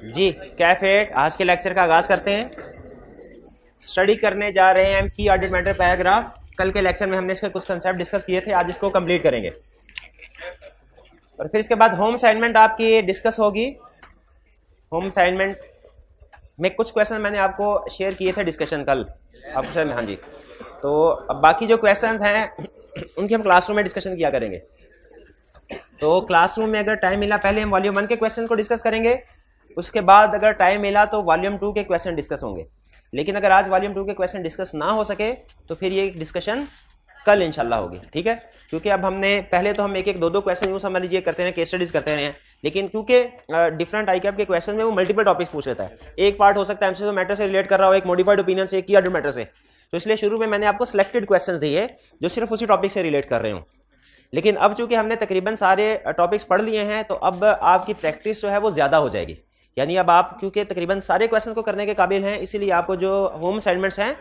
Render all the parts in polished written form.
जी कैफेट आज के लेक्चर का आगाज करते हैं। स्टडी करने जा रहे हैं हम की ऑडिट मैटर पैराग्राफ। कल के लेक्चर में हमने इसके कुछ कंसेप्ट डिस्कस किए थे, आज इसको कंप्लीट करेंगे और फिर इसके बाद होम असाइनमेंट आपकी डिस्कस होगी। होम असाइनमेंट में कुछ क्वेश्चन मैंने आपको शेयर किए थे डिस्कशन कल आपको सर में। हाँ जी, तो अब बाकी जो क्वेश्चंस हैं उनकी हम क्लासरूम में डिस्कशन किया करेंगे। तो क्लासरूम में अगर टाइम मिला पहले हम वॉल्यूम 1 के क्वेश्चन को डिस्कस करेंगे, उसके बाद अगर टाइम मिला तो वॉल्यूम 2 के क्वेश्चन डिस्कस होंगे। लेकिन अगर आज वॉल्यूम 2 के क्वेश्चन डिस्कस ना हो सके तो फिर ये डिस्कशन कल इंशाल्लाह होगी, ठीक है। क्योंकि अब हमने पहले तो हम एक दो क्वेश्चन यूँ समझ लीजिए करते हैं, केस स्टडीज करते रहे हैं, लेकिन क्योंकि डिफरेंट आईकैप के क्वेश्चन में वो मल्टीपल टॉपिक्स पूछ लेता है। एक पार्ट हो सकता है एमसीक्यू मैटर से रिलेट कर रहा हो, एक मॉडिफाइड ओपिनियन से, एक की ऑडिट मैटर से। तो इसलिए शुरू में मैंने आपको सिलेक्टेड क्वेश्चन दिए जो सिर्फ उसी टॉपिक से रिलेट कर रहे हूँ। लेकिन अब चूंकि हमने तकरीबन सारे टॉपिक्स पढ़ लिए हैं तो अब आपकी प्रैक्टिस जो है वो ज़्यादा हो जाएगी। यानी अब आप क्योंकि तकरीबन सारे क्वेश्चन को करने के काबिल हैं, इसीलिए आपको जो होम असाइनमेंट्स हैं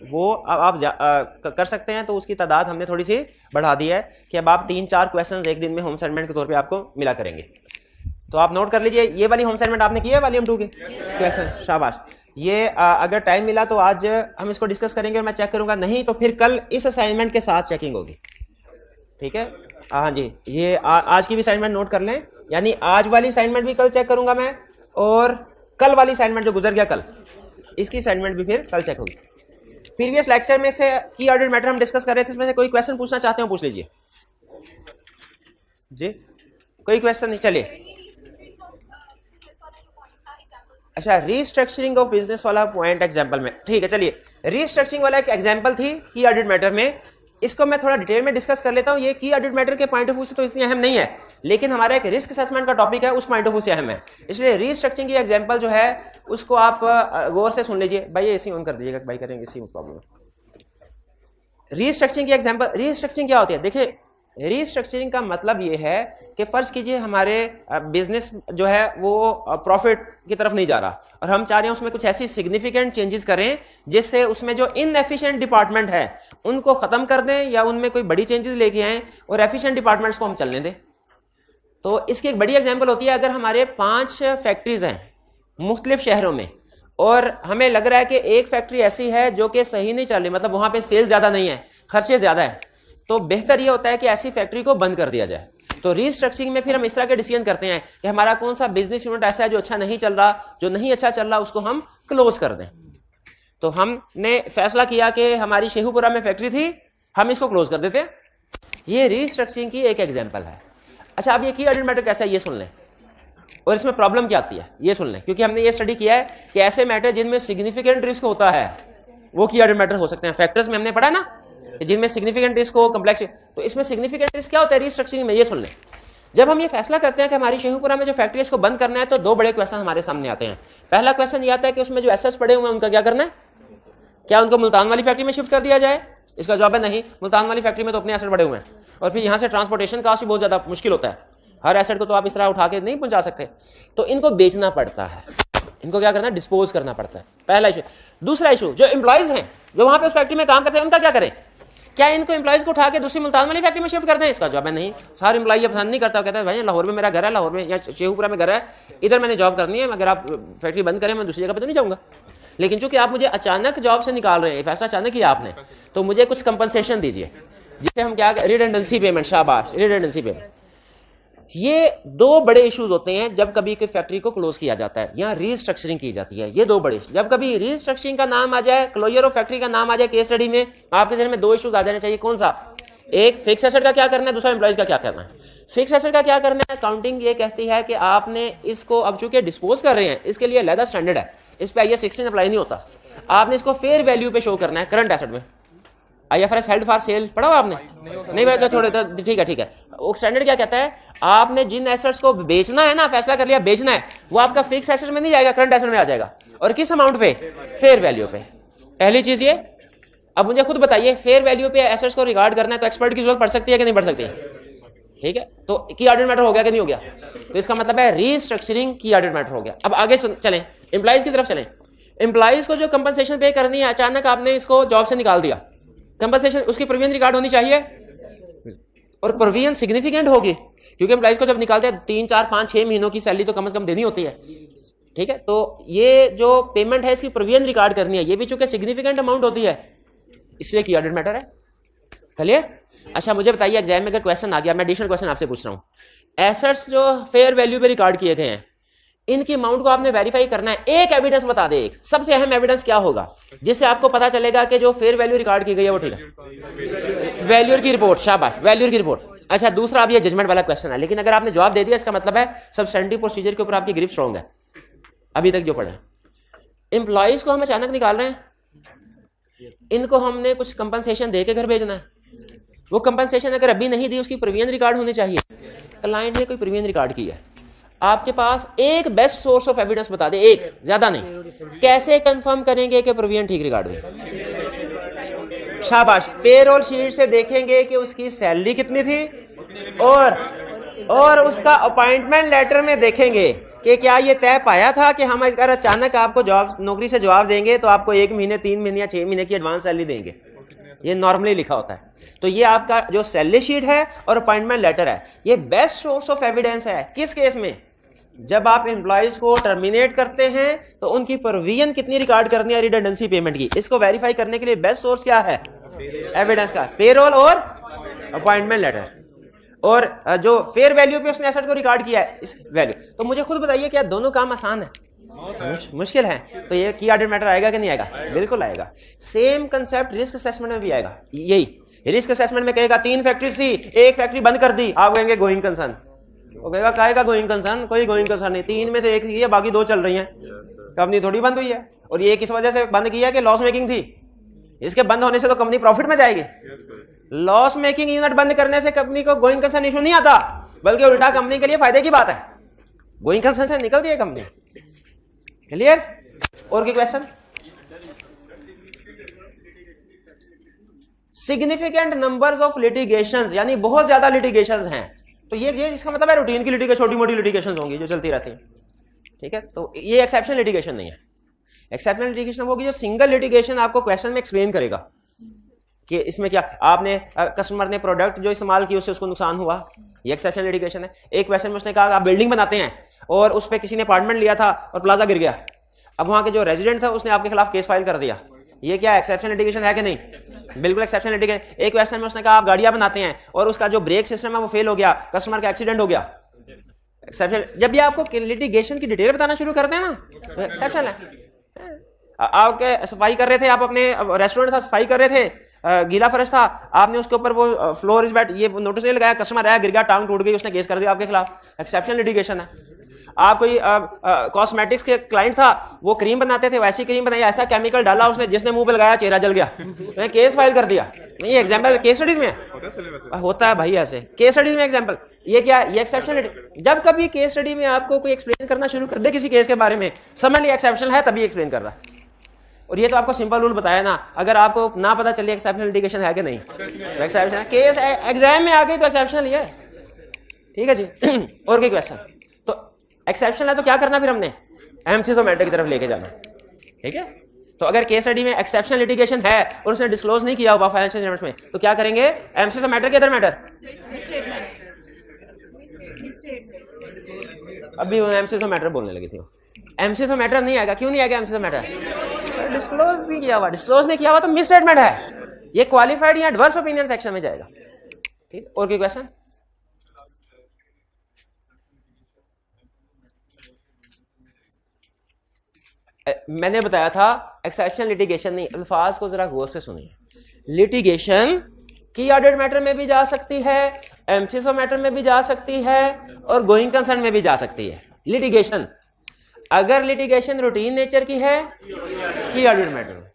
वो अब आप कर सकते हैं। तो उसकी तादाद हमने थोड़ी सी बढ़ा दी है कि अब आप 3-4 क्वेश्चन एक दिन में होम असाइनमेंट के तौर पे आपको मिला करेंगे। तो आप नोट कर लीजिए, ये वाली होम असाइनमेंट आपने की है वॉल्यूम 2 के क्वेश्चन, शाबाश। ये अगर टाइम मिला तो आज हम इसको डिस्कस करेंगे और मैं चेक करूंगा, नहीं तो फिर कल इस असाइनमेंट के साथ चेकिंग होगी, ठीक है। हाँ जी, ये आज की भी असाइनमेंट नोट कर लें। यानी आज वाली असाइनमेंट भी कल चेक करूंगा मैं, और कल वाली असाइनमेंट जो गुजर गया कल, इसकी असाइनमेंट भी फिर कल चेक होगी। प्रीवियस लेक्चर में से की ऑडिट मैटर हम डिस्कस कर रहे थे, इसमें से कोई क्वेश्चन पूछना चाहते हो पूछ लीजिए जी। कोई क्वेश्चन नहीं, चलिए। अच्छा, रीस्ट्रक्चरिंग ऑफ बिजनेस वाला पॉइंट एग्जांपल में, ठीक है। चलिए, रीस्ट्रक्चरिंग वाला एक एग्जांपल थी की ऑडिट मैटर में, इसको मैं थोड़ा डिटेल में डिस्कस कर लेता हूं। ये की ऑडिट मैटर के पॉइंट ऑफ व्यू से तो इतनी अहम नहीं है, लेकिन हमारा एक रिस्क असेसमेंट का टॉपिक है, उस पॉइंट ऑफ व्यू से अहम है। इसलिए रीस्ट्रक्चरिंग की एग्जांपल जो है उसको आप गौर से सुन लीजिए। भाई एसी ऑन कर दीजिएगा, भाई करेंगे इसी प्रॉब्लम। रीस्ट्रक्चरिंग की एग्जांपल, रीस्ट्रक्चरिंग क्या होती है? देखिए, रीस्ट्रक्चरिंग का मतलब ये है कि फर्ज कीजिए हमारे बिजनेस जो है वो प्रॉफिट की तरफ नहीं जा रहा और हम चाह रहे हैं उसमें कुछ ऐसी सिग्निफिकेंट चेंजेस करें जिससे उसमें जो इनएफिशिएंट डिपार्टमेंट है उनको खत्म कर दें या उनमें कोई बड़ी चेंजेस लेके आए और एफिशिएंट डिपार्टमेंट्स को हम चलने दें। तो इसकी एक बड़ी एग्जांपल होती है, अगर हमारे 5 फैक्ट्रीज हैं मुख्तलिफ शहरों में और हमें लग रहा है कि एक फैक्ट्री ऐसी है जो कि सही नहीं चल रही, मतलब वहां पे सेल ज्यादा नहीं है, खर्चे ज्यादा है, तो बेहतर यह होता है कि ऐसी फैक्ट्री को बंद कर दिया जाए। तो रीस्ट्रक्चरिंग में फिर हम इस तरह के डिसीजन करते हैं कि हमारा कौन सा बिजनेस यूनिट ऐसा है जो अच्छा नहीं चल रहा, जो नहीं अच्छा चल रहा, उसको हम क्लोज कर दें। तो हमने फैसला किया कि हमारी शेखुपुरा में फैक्ट्री थी, हम इसको क्लोज कर देते हैं। ये रीस्ट्रक्चरिंग की एक एग्जाम्पल है। अच्छा, अब ये की ऑडिट मैटर कैसा है ये सुन लें, और इसमें प्रॉब्लम क्या आती है ये सुन लें, क्योंकि हमने ये स्टडी किया है कि ऐसे मैटर जिनमें सिग्निफिकेंट रिस्क होता है वो की ऑडिट मैटर हो सकते हैं। फैक्टर्स में हमने पढ़ा ना जिनमें सिग्निफिकेंट रिस्क हो, कम्प्लेक्स, तो इसमें सिग्निफिकेंट रिस्क क्या होता है रीस्ट्रक्चरिंग में, ये सुन लें। जब हम ये फैसला करते हैं कि हमारी शेखुपुरा में जो फैक्ट्री है इसको बंद करना है, तो 2 बड़े क्वेश्चन हमारे सामने आते हैं। पहला क्वेश्चन ये आता है कि उसमें जो एसेट्स पड़े हुए हैं उनका क्या करना है, क्या उनको मुल्तान वाली फैक्ट्री में शिफ्ट कर दिया जाए? इसका जवाब है नहीं, मुल्तान वाली फैक्ट्री में तो अपने एसेट पड़े हुए हैं और फिर यहाँ से ट्रांसपोर्टेशन कास्ट भी बहुत ज्यादा मुश्किल होता है, हर एसेट को तो आप इस तरह उठा के नहीं पहुंचा सकते, तो इनको बेचना पड़ता है, इनको क्या करना है, डिस्पोज करना पड़ता है। पहला इशू। दूसरा इशू, जो एम्प्लॉइज हैं जो वहां पे उस फैक्ट्री में काम करते हैं उनका क्या करें, क्या इनको एम्प्लॉइज को उठा के दूसरी मुल्तान वाली फैक्ट्री में शिफ्ट कर दें? इसका जवाब है नहीं। सारे एम्प्लॉय ये पसंद नहीं करता, कहता है भाई लाहौर में मेरा घर है, लाहौर में या शेखुपुरा में घर है, इधर मैंने जॉब करनी है, अगर आप फैक्ट्री बंद करें मैं दूसरी जगह पे तो नहीं जाऊंगा। लेकिन चूंकि आप मुझे अचानक जॉब से निकाल रहे हैं, फैसला अचानक किया आपने, तो मुझे कुछ कंपनसेशन दीजिए, जिसे हम क्या, रिडंडेंसी पेमेंट, शाबाश, रिडंडेंसी पेमेंट। ये 2 बड़े इश्यूज होते हैं जब कभी कोई फैक्ट्री को क्लोज किया जाता है, यहाँ रीस्ट्रक्चरिंग की जाती है। ये 2 बड़े, जब कभी रीस्ट्रक्चरिंग का नाम आ जाए, क्लोजर ऑफ फैक्ट्री का नाम आ जाए केस स्टडी में, आपके जहन में 2 इश्यूज आ जाने चाहिए। कौन सा? एक, फिक्स एसेट का क्या करना है, दूसरा एम्प्लॉइज का क्या करना है। फिक्स एसेट का क्या करना है, अकाउंटिंग ये कहती है कि आपने इसको अब चूंकि डिस्पोज कर रहे हैं, इसके लिए अलग स्टैंडर्ड है, इस पे IAS 16 अप्लाई नहीं होता, आपने इसको फेयर वैल्यू पे शो करना है करंट एसेट में। IFRS हेल्ड फॉर सेल पढ़ा हुआ आपने? नहीं पढ़ा, थोड़े तो ठीक है। वो स्टैंडर्ड क्या कहता है, आपने जिन एसेट्स को बेचना है ना, फैसला कर लिया बेचना है, वो आपका फिक्स एसेट में नहीं जाएगा, करंट एसेट में आ जाएगा। और किस अमाउंट पे? फेयर वैल्यू पे। पहली चीज ये। अब मुझे खुद बताइए, फेयर वैल्यू पे एसेट्स को रिगार्ड करना है तो एक्सपर्ट की जरूरत पड़ सकती है कि नहीं पड़ सकती है? ठीक है, तो की ऑडिट मैटर हो गया कि नहीं हो गया? तो इसका मतलब है रीस्ट्रक्चरिंग की ऑडिट मैटर हो गया। अब आगे चलें, एम्प्लॉइज की तरफ चलें। एम्प्लॉइज को जो कंपनसेशन पे करनी है, अचानक आपने इसको जॉब से निकाल दिया, कंपनसेशन उसकी प्रोविजन रिकॉर्ड होनी चाहिए और प्रोविजन सिग्निफिकेंट होगी, क्योंकि एम्प्लॉइज को जब निकालते हैं 3, 4, 5, 6 महीनों की सैलरी तो कम से कम देनी होती है, ठीक है, तो ये जो पेमेंट है इसकी प्रोविजन रिकॉर्ड करनी है, ये भी चूंकि सिग्निफिकेंट अमाउंट होती है इसलिए की ऑडिट मैटर है। क्लियर? अच्छा मुझे बताइए एग्जाम में अगर क्वेश्चन आ गया, मैं एडिशनल क्वेश्चन आपसे पूछ रहा हूँ, एसेट्स जो फेयर वैल्यू पे रिकॉर्ड किए गए हैं इनकी अमाउंट को आपने वेरीफाई करना है, एक एविडेंस बता दे, एक सबसे अहम एविडेंस क्या होगा जिससे आपको पता चलेगा कि जो फेयर वैल्यू रिकॉर्ड की गई है वो ठीक है, वैल्यूअर की रिपोर्ट, शाबाश वैल्यूअर की रिपोर्ट। अच्छा दूसरा अब ये जजमेंट वाला क्वेश्चन है, लेकिन अगर आपने जवाब दे दिया इसका मतलब है सब्सटेंटिव प्रोसीजर के ऊपर आपकी ग्रिप स्ट्रॉन्ग है अभी तक जो पढ़ा। एम्प्लॉइज को हम अचानक निकाल रहे हैं, इनको हमने कुछ कंपनसेशन दे के घर भेजना है, वो कंपनसेशन अगर अभी नहीं दी उसकी प्रोविजन रिकॉर्ड होनी चाहिए। क्लाइंट ने कोई प्रोविजन रिकॉर्ड की है, आपके पास एक बेस्ट सोर्स ऑफ एविडेंस बता दे, एक ज्यादा नहीं, कैसे कंफर्म करेंगे कि प्रोविजन ठीक रिकॉर्ड हुई? शाबाश, पेरोल शीट से देखेंगे कि उसकी सैलरी कितनी थी और उसका अपॉइंटमेंट लेटर में देखेंगे कि क्या ये तय पाया था कि हम अगर अचानक आपको जॉब नौकरी से जवाब देंगे तो आपको 1 महीने 3 महीने या 6 महीने की एडवांस सैलरी देंगे, ये नॉर्मली लिखा होता है। तो ये आपका जो सैलरी शीट है और अपॉइंटमेंट लेटर है ये बेस्ट सोर्स ऑफ एविडेंस है। किस केस में? जब आप एम्प्लॉयज को टर्मिनेट करते हैं तो उनकी प्रोविजन कितनी रिकॉर्ड करनी है रिडंडेंसी पेमेंट की, इसको वेरीफाई करने के लिए बेस्ट सोर्स क्या है एविडेंस का, पेरोल और अपॉइंटमेंट लेटर। और जो फेयर वैल्यू पे उसने एसेट को रिकॉर्ड किया है इस वैल्यू। तो मुझे खुद बताइए क्या दोनों काम आसान है? मुश्किल है। तो ये की ऑडिट मैटर आएगा कि नहीं आएगा? बिल्कुल आएगा। सेम कंसेप्ट रिस्क असेसमेंट में भी आएगा। यही रिस्क असेसमेंट में कहेगा 3 फैक्ट्रीज थी, एक फैक्ट्री बंद कर दी, आप कहेंगे गोइंग कंसर्न, वो कहेगा काहेगा गोइंग कंसर्न, कोई गोइंग कंसर्न नहीं, 3 में से एक ही है बाकी 2 चल रही हैं, कंपनी थोड़ी बंद हुई है। और ये किस वजह से बंद किया कि लॉस मेकिंग थी, इसके बंद होने से तो कंपनी प्रॉफिट में जाएगी। लॉस मेकिंग यूनिट बंद करने से कंपनी को गोइंग कंसर्न इशू नहीं आता, बल्कि उल्टा कंपनी के लिए फायदे की बात है, गोइंग कंसर्न से निकलती है कंपनी। क्लियर? और की question? Significant numbers of litigations, यानी बहुत ज्यादा लिटिगेशंस हैं, तो ये इसका मतलब है रूटीन की लिटिगेशन, छोटी मोटी लिटिगेशंस होंगी जो चलती रहती हैं। ठीक है, तो ये एक्सेप्शनल लिटिगेशन नहीं है। एक्सेप्शनल लिटिगेशन होगी जो सिंगल लिटिगेशन आपको क्वेश्चन में एक्सप्लेन करेगा कि इसमें क्या आपने कस्टमर ने प्रोडक्ट जो इस्तेमाल की उससे उसको नुकसान हुआ, ये एक्सेप्शनल लिटिगेशन है। एक क्वेश्चन में उसने कहा आप बिल्डिंग बनाते हैं और उस पर किसी ने अपार्टमेंट लिया था और प्लाजा गिर गया, अब वहां के जो रेजिडेंट था उसने आपके खिलाफ केस फाइल कर दिया, ये क्या एक्सेप्शनल लिटिगेशन है कि नहीं? बिल्कुल एक्सेप्शनल लिटिगेशन। एक क्वेश्चन में उसने कहा आप गाड़ियां बनाते हैं और उसका जो ब्रेक सिस्टम है वो फेल हो गया, कस्टमर का एक्सीडेंट हो गया, एक्सेप्शनल। जब भी आपको लिटिगेशन की डिटेल बताना शुरू करते हैं ना तो एक्सेप्शनल है। आपके सफाई कर रहे थे, आप अपने रेस्टोरेंट था सफाई कर रहे थे, गीला फर्श था, आपने उसके ऊपर वो फ्लोर इज वेट ये नोटिस नहीं लगाया, कस्टमर आया गिर गया, टांग टूट गई, उसने केस कर दिया आपके खिलाफ, एक्सेप्शनल लिटिगेशन है। आप कोई कॉस्मेटिक्स के क्लाइंट था, वो क्रीम बनाते थे, वैसी क्रीम बनाई, ऐसा केमिकल डाला उसने, जिसने मुंह पे लगाया चेहरा जल गया, मैं केस फाइल कर दिया। नहीं एग्जाम्पल केस स्टडीज में होता है भाई, ऐसे केस स्टडीज में एग्जाम्पल, ये क्या ये एक्सेप्शनल। जब कभी केस स्टडी में आपको कोई एक्सप्लेन करना शुरू कर दे किसी केस के बारे में, समझ लिया एक्सेप्शनल है तभी एक्सप्लेन कर रहा है। और ये तो आपको सिंपल रूल बताया ना, अगर आपको ना पता चले एक्सेप्शनल लिटिगेशन है कि नहीं, तो एक्सेप्शनल केस एग्जाम में आ गई तो एक्सेप्शनल ही है। ठीक है जी। और कोई क्वेश्चन? तो एक्सेप्शनल है तो क्या करना फिर हमने? एमसीजो मैटर की तरफ लेके जाना। ठीक है, तो अगर केस स्टडी में एक्सेप्शनल लिटिगेशन है और उसने डिस्क्लोज नहीं किया हुआ फाइनेंशियल स्टेटमेंट्स में, तो क्या करेंगे? एमसीजो मैटर के अदर मैटर। अभी वो एमसीजो मैटर बोलने लगी थी, एमसीजो मैटर नहीं आएगा। क्यों नहीं आएगा एमसीजो मैटर? डिस्क्लोज नहीं किया हुआ, डिस्क्लोज नहीं किया हुआ तो मिस स्टेटमेंट है, ये क्वालिफाइड या एडवर्स ओपिनियन सेक्शन में जाएगा। ठीक, और कोई क्वेश्चन? मैंने बताया था एक्सेप्शनल लिटिगेशन नहीं, अल्फाज को जरा गौर से सुनिए। लिटिगेशन की ऑडिट मैटर में भी जा सकती है, एमसीजो मैटर में भी जा सकती है और गोइंग कंसर्न में भी जा सकती है। लिटिगेशन अगर लिटिगेशन रूटीन नेचर की है की ऑडिट मैटर में,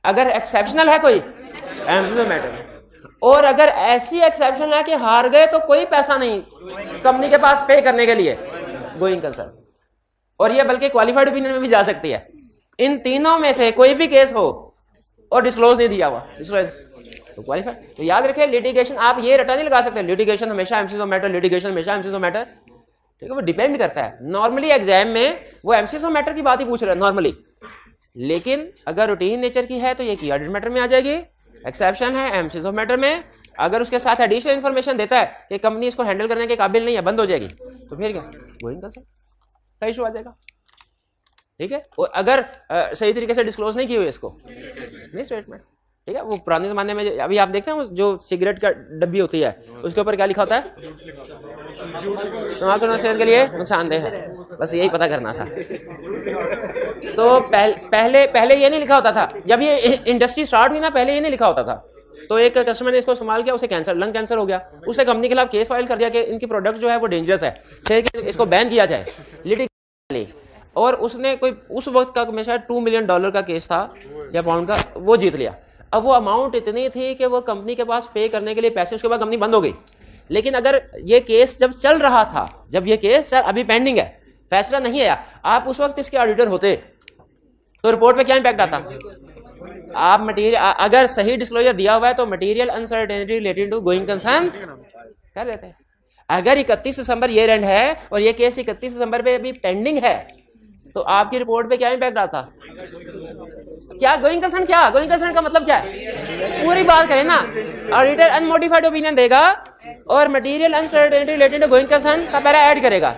अगर एक्सेप्शनल है कोई एमसीजो मैटर में, और अगर ऐसी एक्सेप्शन है कि हार गए तो कोई पैसा नहीं कंपनी के पास पे करने के लिए, गोइंग कंसर्न। और ये बल्कि क्वालिफाइड ओपिनियन में भी जा सकती है। इन तीनों में से कोई भी केस हो और डिस्क्लोज नहीं दिया हुआ तो क्वालिफाइड। तो याद रखिए लिटिगेशन, आप ये रटा नहीं लगा सकते लिटिगेशन हमेशा एमसीजो मैटर, लिटिगेशन हमेशा एमसीजो मैटर। ठीक है, वो डिपेंड करता है। नॉर्मली एग्जाम में वो एमसीजो मैटर की बात ही पूछ रहे हैं नॉर्मली, लेकिन अगर रूटीन नेचर की है तो ये की ऑडिट मैटर में आ जाएगी, एक्सेप्शन है एमसीजो मैटर में। अगर उसके साथ एडिशनल इंफॉर्मेशन देता है कि कंपनी इसको हैंडल करने के काबिल नहीं है, बंद हो जाएगी, तो फिर क्या गोइंग कंसर्न का इशू आ जाएगा। ठीक है, और अगर सही तरीके से डिस्क्लोज नहीं की हुई इसको, मिस स्टेटमेंट। ठीक है, वो पुराने जमाने में अभी आप देखते हैं जो सिगरेट का डब्बी होती है उसके ऊपर क्या लिखा होता है, इस्तेमाल करना सेहत के लिए नुकसानदेह है, बस यही पता करना था। तो पहले ये नहीं लिखा होता था, जब ये इंडस्ट्री स्टार्ट हुई ना पहले ये नहीं लिखा होता था। तो एक कस्टमर ने इसको इस्तेमाल किया, उसे कैंसर, लंग कैंसर हो गया, उसने कंपनी के खिलाफ केस फाइल कर दिया कि इनकी प्रोडक्ट जो है वो डेंजरस है, इसको बैन किया जाए, लिटिगेशन। और उसने कोई उस वक्त का मैं शायद $2 मिलियन का केस था या पाउंड का, वो जीत लिया। अब वो अमाउंट इतनी थी कि वो कंपनी के पास पे करने के लिए पैसे, उसके बाद कंपनी बंद हो गई। लेकिन अगर ये केस जब चल रहा था, जब ये केस अभी पेंडिंग है, फैसला नहीं आया, आप उस वक्त इसके ऑडिटर होते तो रिपोर्ट पे क्या इंपैक्ट आता? आप मटेरियल अगर सही डिस्क्लोजर दिया हुआ है तो material uncertainty related to going concern कर देते हैं। अगर 31 दिसंबर ईयर एंड है और ये केस 31 दिसंबर पे अभी पेंडिंग है तो आपकी रिपोर्ट पे क्या इंपैक्ट आता? क्या गोइंग कंसर्न, क्या गोइंग कंसर्न का मतलब क्या है? पूरी बात करें ना, ऑडिटर अनमोडिफाइड ओपिनियन देगा और material uncertainty related to going concern का पैरा ऐड करेगा।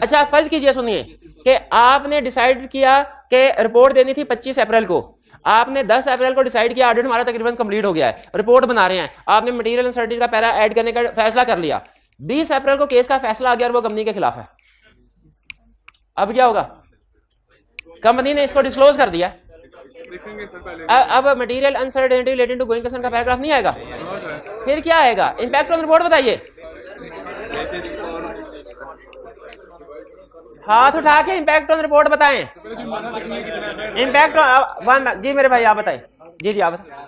अच्छा फर्ज कीजिए, सुनिए कि आपने डिसाइड किया कि रिपोर्ट देनी थी 25 अप्रैल को, आपने 10 अप्रैल को डिसाइड किया ऑडिट हमारा तकरीबन कंप्लीट हो गया है, रिपोर्ट बना रहे हैं, आपने मटेरियल अनसर्टेनिटी का पैरा ऐड करने का फैसला कर लिया, 20 अप्रैल को केस का फैसला आ गया और वो कंपनी के खिलाफ है। अब क्या होगा? कंपनी ने इसको डिस्क्लोज कर दिया, अब material uncertainty related to going concern का पैराग्राफ नहीं आएगा, फिर क्या आएगा? इंपैक्ट ऑन रिपोर्ट बताइए। हाथ उठा के इंपैक्ट ऑन रिपोर्ट बताएं। इंपैक्ट ऑन, जी मेरे भाई आप बताएं। जी आप बताएं।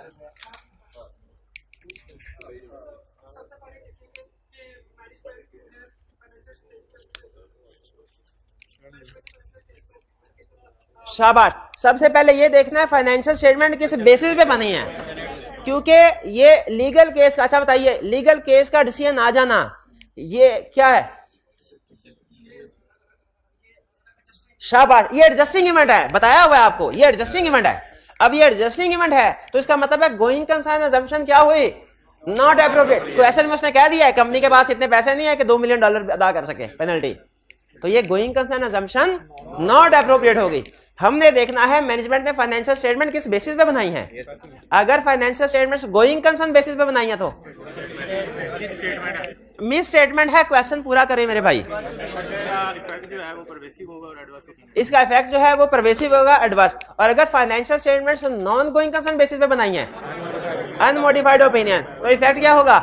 शाबाश। सबसे पहले ये देखना है फाइनेंशियल स्टेटमेंट किस बेसिस पे बनी है, क्योंकि ये लीगल केस का, अच्छा बताइए, लीगल केस का डिसीजन आ जाना ये क्या है? शाबाश, ये एडजस्टिंग इवेंट है, बताया हुआ है आपको, ये एडजस्टिंग इवेंट है। अब ये एडजस्टिंग इवेंट है तो इसका मतलब है गोइंग कंसर्न अजम्पशन क्या हुई? Not appropriate. तो ऐसे में उसने कह दिया है कंपनी के पास इतने पैसे नहीं है कि $2 मिलियन अदा कर सके पेनल्टी, तो ये going concern assumption not appropriate होगी। हमने देखना है मैनेजमेंट ने फाइनेंशियल स्टेटमेंट किस बेसिस पे बनाई है। अगर financial statements going concern basis पे बनाई है तो मिस स्टेटमेंट है। क्वेश्चन पूरा करें मेरे भाई। इसका इफेक्ट जो है वो परवेसिव होगा, एडवर्स। और अगर financial statements non going concern basis पे बनाई है, अनमोडिफाइड ओपिनियन, तो इफेक्ट क्या होगा?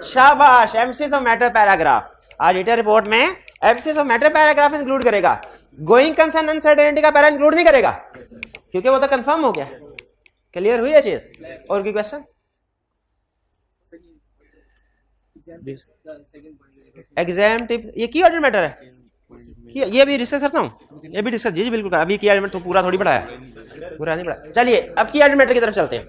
शाबाश, emphasis of matter paragraph. Auditor report में emphasis of matter paragraph include करेगा, गोइंग कंसर्न अनसर्टेनिटी का पैरा इंक्लूड नहीं करेगा, क्योंकि वो तो कंफर्म हो गया। क्लियर हुई है चीज? और कोई क्वेश्चन? एग्जाम्पटिव, ये की ऑडिट मैटर है, ये भी डिस्कस करता हूँ, ये भी डिस्कस, जी बिल्कुल। अभी की ऑडिट मैटर तो पूरा थोड़ी पढ़ाया, पूरा नहीं पढ़ाया। चलिए अब की ऑडिट मैटर की तरफ चलते हैं।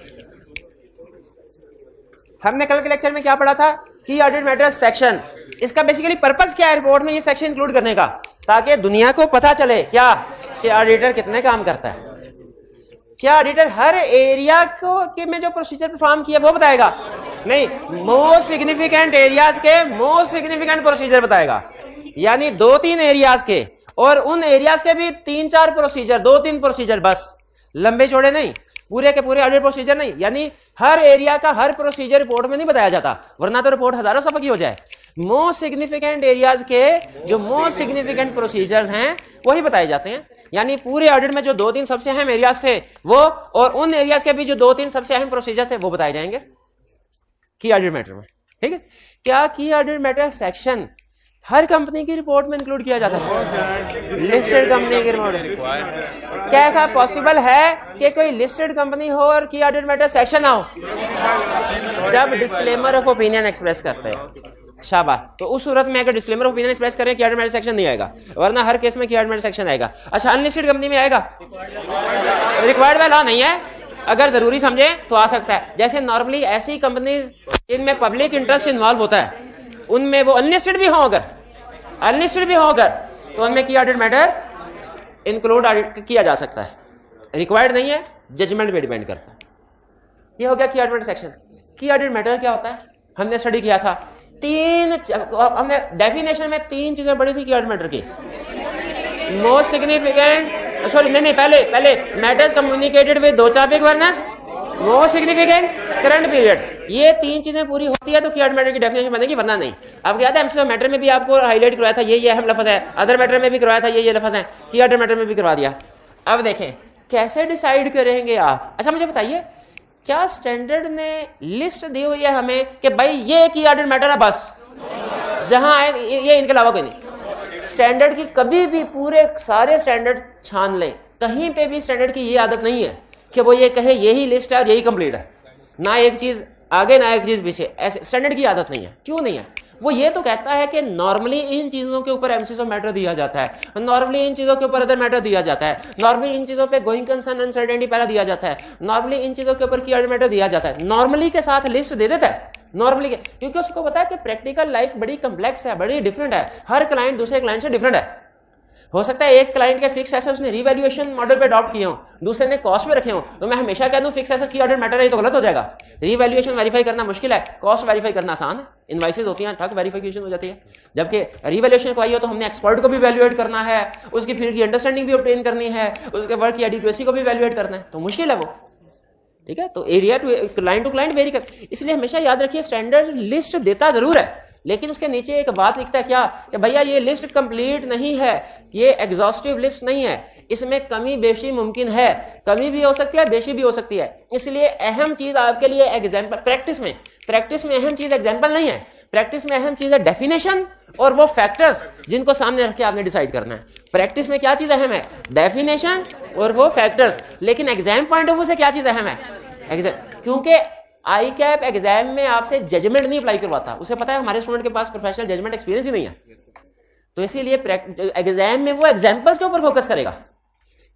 हमने कल के लेक्चर में क्या पढ़ा था? की ऑडिट मैटर सेक्शन। इसका बेसिकली पर्पस क्या है रिपोर्ट में ये सेक्शन इंक्लूड करने का? ताकि दुनिया को पता चले क्या कि ऑडिटर कितने काम करता है। क्या ऑडिटर हर एरिया को के में जो प्रोसीजर परफॉर्म किया वो बताएगा? नहीं, मोस्ट सिग्निफिकेंट एरियाज के मोस्ट सिग्निफिकेंट प्रोसीजर बताएगा, यानी 2-3 एरियाज के, और उन एरियाज के भी 3-4 प्रोसीजर, 2-3 प्रोसीजर बस, लंबे चौड़े नहीं, पूरे के पूरे ऑडिट प्रोसीजर नहीं। यानी हर एरिया का हर प्रोसीजर रिपोर्ट में नहीं बताया जाता, वरना तो रिपोर्ट हजारों सफ़े की हो जाए। मोस्ट सिग्निफिकेंट एरियाज के जो मोस्ट सिग्निफिकेंट प्रोसीजर्स हैं वही बताए जाते हैं। यानी पूरे ऑडिट में जो 2-3 सबसे अहम एरियाज थे वो, और उन एरियाज के भी जो 2-3 सबसे अहम प्रोसीजर थे वो बताए जाएंगे की ऑडिट मैटर में। ठीक है, क्या की ऑडिट मैटर सेक्शन हर कंपनी की रिपोर्ट में इंक्लूड किया जाता है? लिस्टेड कंपनी की रिपोर्ट। क्या ऐसा पॉसिबल है कि कोई लिस्टेड कंपनी हो और की ऑडिट मैटर सेक्शन ना हो? जब डिस्क्लेमर ऑफ ओपिनियन एक्सप्रेस करते हैं, शाबाश, तो उस सूरत में अगर डिस्क्लेमर ऑफ ओपिनियन एक्सप्रेस करें की ऑडिट मैटर सेक्शन नहीं आएगा, वरना हर केस में की ऑडिट मैटर सेक्शन आएगा। अच्छा, अनलिस्टेड कंपनी में आएगा? रिक्वायर्ड बाय लॉ नहीं है, अगर जरूरी समझे तो आ सकता है। जैसे नॉर्मली ऐसी कंपनीज इनमें पब्लिक इंटरेस्ट इन्वॉल्व होता है, उनमें वो अनलिस्टेड भी हो, अगर तो उनमें की ऑडिट मैटर इंक्लूड किया जा सकता है। रिक्वायर्ड नहीं है, जजमेंट पे डिपेंड करता है। ये हो गया की ऑडिट मैटर सेक्शन। की ऑडिट मैटर क्या होता है हमने स्टडी किया था। हमने डेफिनेशन में 3 चीजें पढ़ी थी की ऑडिट मैटर की। मोस्ट सिग्निफिकेंट सॉरी नहीं, पहले मैटर्स कम्युनिकेटेड विद दो चापिक वर्नस मोस्ट सिग्निफिकेंट करंट पीरियड, ये तीन चीजें पूरी होती है तो की मैटर की डेफिनेशन बनेगी, वरना नहीं। आपको याद है एमसीक्यू मैटर में भी आपको हाईलाइट करवाया था ये अहम लफ्ज है, अदर मैटर में भी करवाया था ये लफ्ज है, की मैटर में भी करवा दिया। अब देखें कैसे डिसाइड करेंगे आप। अच्छा मुझे बताइए, क्या स्टैंडर्ड ने लिस्ट दी हुई है हमें कि भाई ये की मैटर है बस, जहां आए ये इनके अलावा कोई नहीं। स्टैंडर्ड की कभी भी पूरे सारे स्टैंडर्ड छान लें, कहीं पे भी स्टैंडर्ड की ये आदत नहीं है कि वो ये कहे यही लिस्ट है और यही कंप्लीट है, ना एक चीज आगे ना एक चीज पीछे, ऐसे स्टैंडर्ड की आदत नहीं है। क्यों नहीं है? वो ये तो कहता है कि नॉर्मली इन चीजों के ऊपर एमसीक्यू मैटर दिया जाता है, नॉर्मली इन चीजों के ऊपर अदर मैटर दिया जाता है, नॉर्मली इन चीजों पे गोइंग कंसर्न अनसर्टेनिटी पहला दिया जाता है, नॉर्मली इन चीजों के ऊपर की मैटर दिया जाता है, नॉर्मली के साथ लिस्ट दे देता है नॉर्मली के, क्योंकि उसको पता है कि प्रैक्टिकल लाइफ बड़ी कम्प्लेक्स है, बड़ी डिफरेंट है, हर क्लाइंट दूसरे क्लाइंट से डिफरेंट है। हो सकता है एक क्लाइंट के फिक्स एसेट उसने रिवैल्यूएशन मॉडल पे अडॉप्ट किए हो, दूसरे ने कॉस्ट में रखे हो, तो मैं हमेशा कह दूं फिक्स एसेट की ऑर्डर मैटर है तो गलत हो जाएगा। रिवैल्यूएशन वेरीफाई करना मुश्किल है, कॉस्ट वेरीफाई करना आसान है, इनवाइसेस होती हैं ठक वेरीफिकेशन हो जाती है। जबकि रिवैल्यूएशन को आई हो तो हमने एक्सपर्ट को भी वैल्यूएट करना है, उसकी फील्ड की अंडरस्टैंडिंग भी ऑब्टेन करनी है, उसके वर्क की एडिक्वेसी को भी वैल्यूएट करना है, तो मुश्किल है वो। ठीक है, तो एरिया टू क्लाइंट वेरी कर, इसलिए हमेशा याद रखिए स्टैंडर्ड लिस्ट देता जरूर है, लेकिन उसके नीचे एक बात लिखता है क्या कि भैया ये लिस्ट कंप्लीट नहीं है, ये एग्जॉस्टिव लिस्ट नहीं है, इसमें कमी बेशी मुमकिन है, कमी भी हो सकती है बेशी भी हो सकती है। इसलिए अहम चीज आपके लिए एग्जाम्पल, प्रैक्टिस में अहम चीज एग्जाम्पल नहीं है, प्रैक्टिस में अहम चीज है डेफिनेशन और वो फैक्टर्स जिनको सामने रख के आपने डिसाइड करना है। प्रैक्टिस में क्या चीज अहम है? डेफिनेशन और वो फैक्टर्स। लेकिन एग्जाम पॉइंट ऑफ व्यू से क्या चीज अहम है? एग्जाम, क्योंकि आई कैप एग्जाम में आपसे जजमेंट नहीं अप्लाई करवाता, उसे पता है हमारे स्टूडेंट के पास प्रोफेशनल जजमेंट एक्सपीरियंस ही नहीं है, तो इसीलिए एग्जाम में वो एग्जाम्पल्स के ऊपर फोकस करेगा।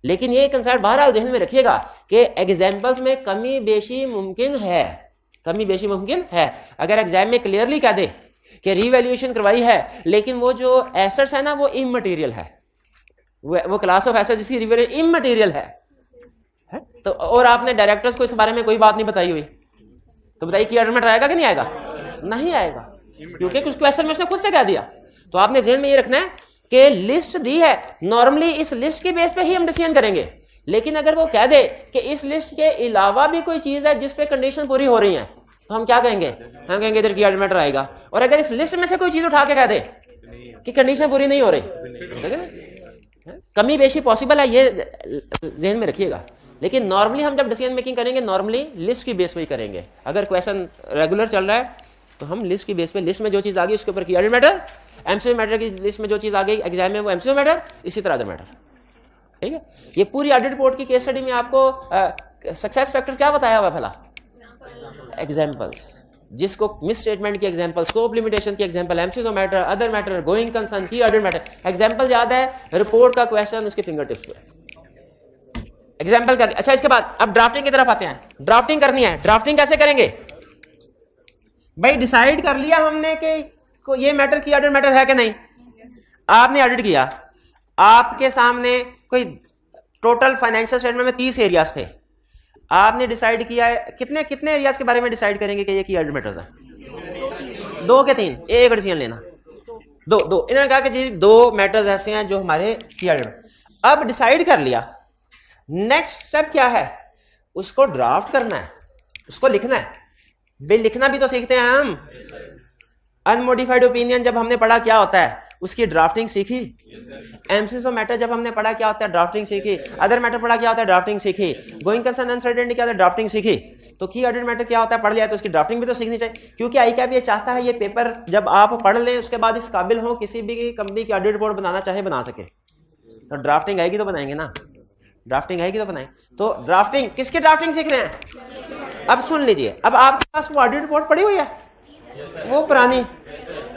लेकिन ये कंसेप्ट बहरहाल ज़हन में रखिएगा कि एग्जाम्पल्स में कमी बेशी मुमकिन है, कमी बेशी मुमकिन है। अगर एग्जाम में क्लियरली कह दे कि रीवैल्यूएशन करवाई है, लेकिन वो जो एसेट्स है ना वो इममटेरियल है, वो क्लास ऑफ एसेट्स जिसकी रिवैल्यूएशन इममटेरियल है, तो और आपने डायरेक्टर्स को इस बारे में कोई बात नहीं बताई हुई, तो बताइए कि एडमिट आएगा कि नहीं आएगा? नहीं आएगा, क्योंकि कुछ क्वेश्चन में उसने खुद से कह दिया। तो आपने ज़हन में ये रखना है कि लिस्ट दी है, नॉर्मली इस लिस्ट के बेस पे ही हम डिसीजन करेंगे, लेकिन अगर वो कह दे कि इस लिस्ट के अलावा भी कोई चीज है जिस पे कंडीशन पूरी हो रही है, तो हम क्या कहेंगे? हम कहेंगे इधर की मैटर आएगा। और अगर इस लिस्ट में से कोई चीज उठा के कह दे कि कंडीशन पूरी नहीं हो रही, कमी बेशी पॉसिबल है, ये ज़हन में रखिएगा। लेकिन नॉर्मली हम जब डिसीजन मेकिंग करेंगे नॉर्मली लिस्ट की बेस पे ही करेंगे। अगर क्वेश्चन रेगुलर चल रहा है तो हम लिस्ट की बेस पे, लिस्ट में जो चीज आ गई उसके ऊपर की मैटर, एमसीक्यू मैटर की लिस्ट में जो चीज आ गई एग्जाम में वो एमसीक्यू मैटर, इसी तरह अदर मैटर। ठीक है, ये पूरी ऑडिट रिपोर्ट की केस स्टडी में आपको सक्सेस फैक्टर क्या बताया हुआ भला? एग्जाम्पल्स, जिसको मिस स्टेटमेंट की एग्जाम्पल, स्कोप लिमिटेशन की example, MCQ matter, other matter, going concern, की ऑडिट मैटर, एग्जाम्पल याद है, रिपोर्ट का क्वेश्चन उसके फिंगर टिप्स पे एग्जाम्पल कर। अच्छा, इसके बाद अब ड्राफ्टिंग की तरफ आते हैं। ड्राफ्टिंग करनी है, ड्राफ्टिंग कैसे करेंगे भाई? डिसाइड कर लिया हमने कि ये मैटर की ऑडिट मैटर है कि नहीं, आपने ऑडिट किया, आपके सामने कोई टोटल फाइनेंशियल स्टेटमेंट में 30 एरियाज थे, आपने डिसाइड किया है कितने कितने एरियाज के बारे में डिसाइड करेंगे कि ये की ऑडिट मैटर्स है? 2 के 3, एक डिसीजन लेना, दो इन्होंने कहा कि जी 2 मैटर्स ऐसे हैं जो हमारे की ऑडिट। अब डिसाइड कर लिया, नेक्स्ट स्टेप क्या है? उसको ड्राफ्ट करना है, उसको लिखना है। बिल लिखना भी तो सीखते हैं हम। अनमोडिफाइड ओपिनियन जब हमने पढ़ा क्या होता है, उसकी ड्राफ्टिंग सीखी। एमसीक्यू मैटर जब हमने पढ़ा क्या होता है, ड्राफ्टिंग सीखी। अदर मैटर पढ़ा क्या होता है, ड्राफ्टिंग सीखी। गोइंग कंसर्न अनसर्टेनिटी क्या होता है, ड्राफ्टिंग सीखी। तो की ऑडिट मैटर क्या होता है पढ़ लिया, तो उसकी ड्राफ्टिंग भी तो सीखनी चाहिए, क्योंकि आई कैप ये चाहता है ये पेपर जब आप पढ़ लें उसके बाद इस काबिल हो किसी भी कंपनी की ऑडिट रिपोर्ट बनाना चाहे बना सके। तो ड्राफ्टिंग आएगी तो बनाएंगे ना, ड्राफ्टिंग आएगी तो बनाएं। तो ड्राफ्टिंग, किसकी ड्राफ्टिंग सीख रहे हैं? अब सुन लीजिए, अब आपके पास वो ऑडिट रिपोर्ट पड़ी हुई है, वो पुरानी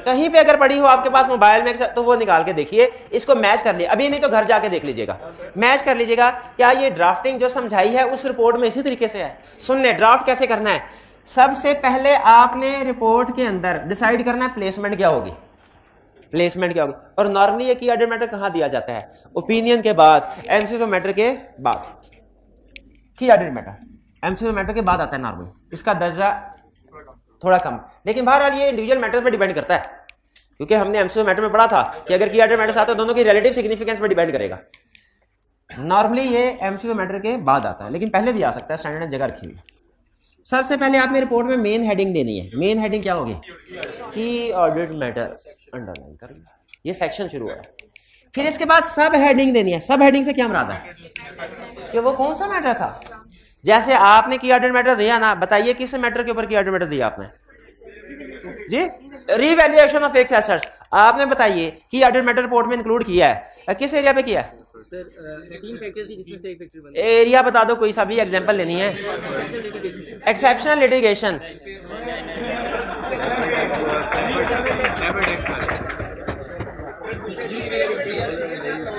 कहीं पे अगर पड़ी हो आपके पास मोबाइल में, तो वो निकाल के देखिए, इसको मैच कर लिया, अभी नहीं तो घर जाके देख लीजिएगा, मैच कर लीजिएगा क्या ये ड्राफ्टिंग जो समझाई है उस रिपोर्ट में इसी तरीके से है। सुनने ड्राफ्ट कैसे करना है, सबसे पहले आपने रिपोर्ट के अंदर डिसाइड करना है प्लेसमेंट क्या होगी, प्लेसमेंट क्या होगी। और नॉर्मली ये की ऑडिट मैटर कहां दिया जाता है? ओपिनियन के बाद, एमसीक्यू मैटर के बाद। की ऑडिट मैटर एमसीक्यू मैटर के बाद आता है नॉर्मली, इसका दर्जा थोड़ा कम, लेकिन बहरहाल ये इंडिविजुअल मैटर पर डिपेंड करता है, क्योंकि हमने एमसीक्यू मैटर में पढ़ा था कि अगर की ऑडिट मैटर आते हैं दोनों की रिलेटिव सिग्निफिकेंस पर डिपेंड करेगा। नॉर्मली ये एमसीक्यू मैटर के बाद आता है, लेकिन पहले भी आ सकता है, स्टैंडर्ड जगह रखी हुई है। सबसे पहले आपने रिपोर्ट में मेन हेडिंग देनी है। मेन हेडिंग क्या होगी? की ऑडिट मैटर, अंडरलाइन कर लिया, ये सेक्शन शुरू है। फिर इसके बाद सब हेडिंग देनी है। सब हेडिंग से क्या मुराद है कि वो कौन सा मैटर था। जैसे आपने की ऑडिट मैटर दिया ना, बताइए किस मैटर के ऊपर की ऑडिट मैटर दिया आपने जी? Revaluation of fixed assets. आपने बताइए की ऑडिट मैटर रिपोर्ट में इंक्लूड किया है, किस एरिया पे किया है? सर 3 फैक्टर थी जिसमें से एक फैक्टर बना। एरिया बता दो, कोई सा भी एग्जांपल लेनी है। एक्सेप्शनल लिटिगेशन,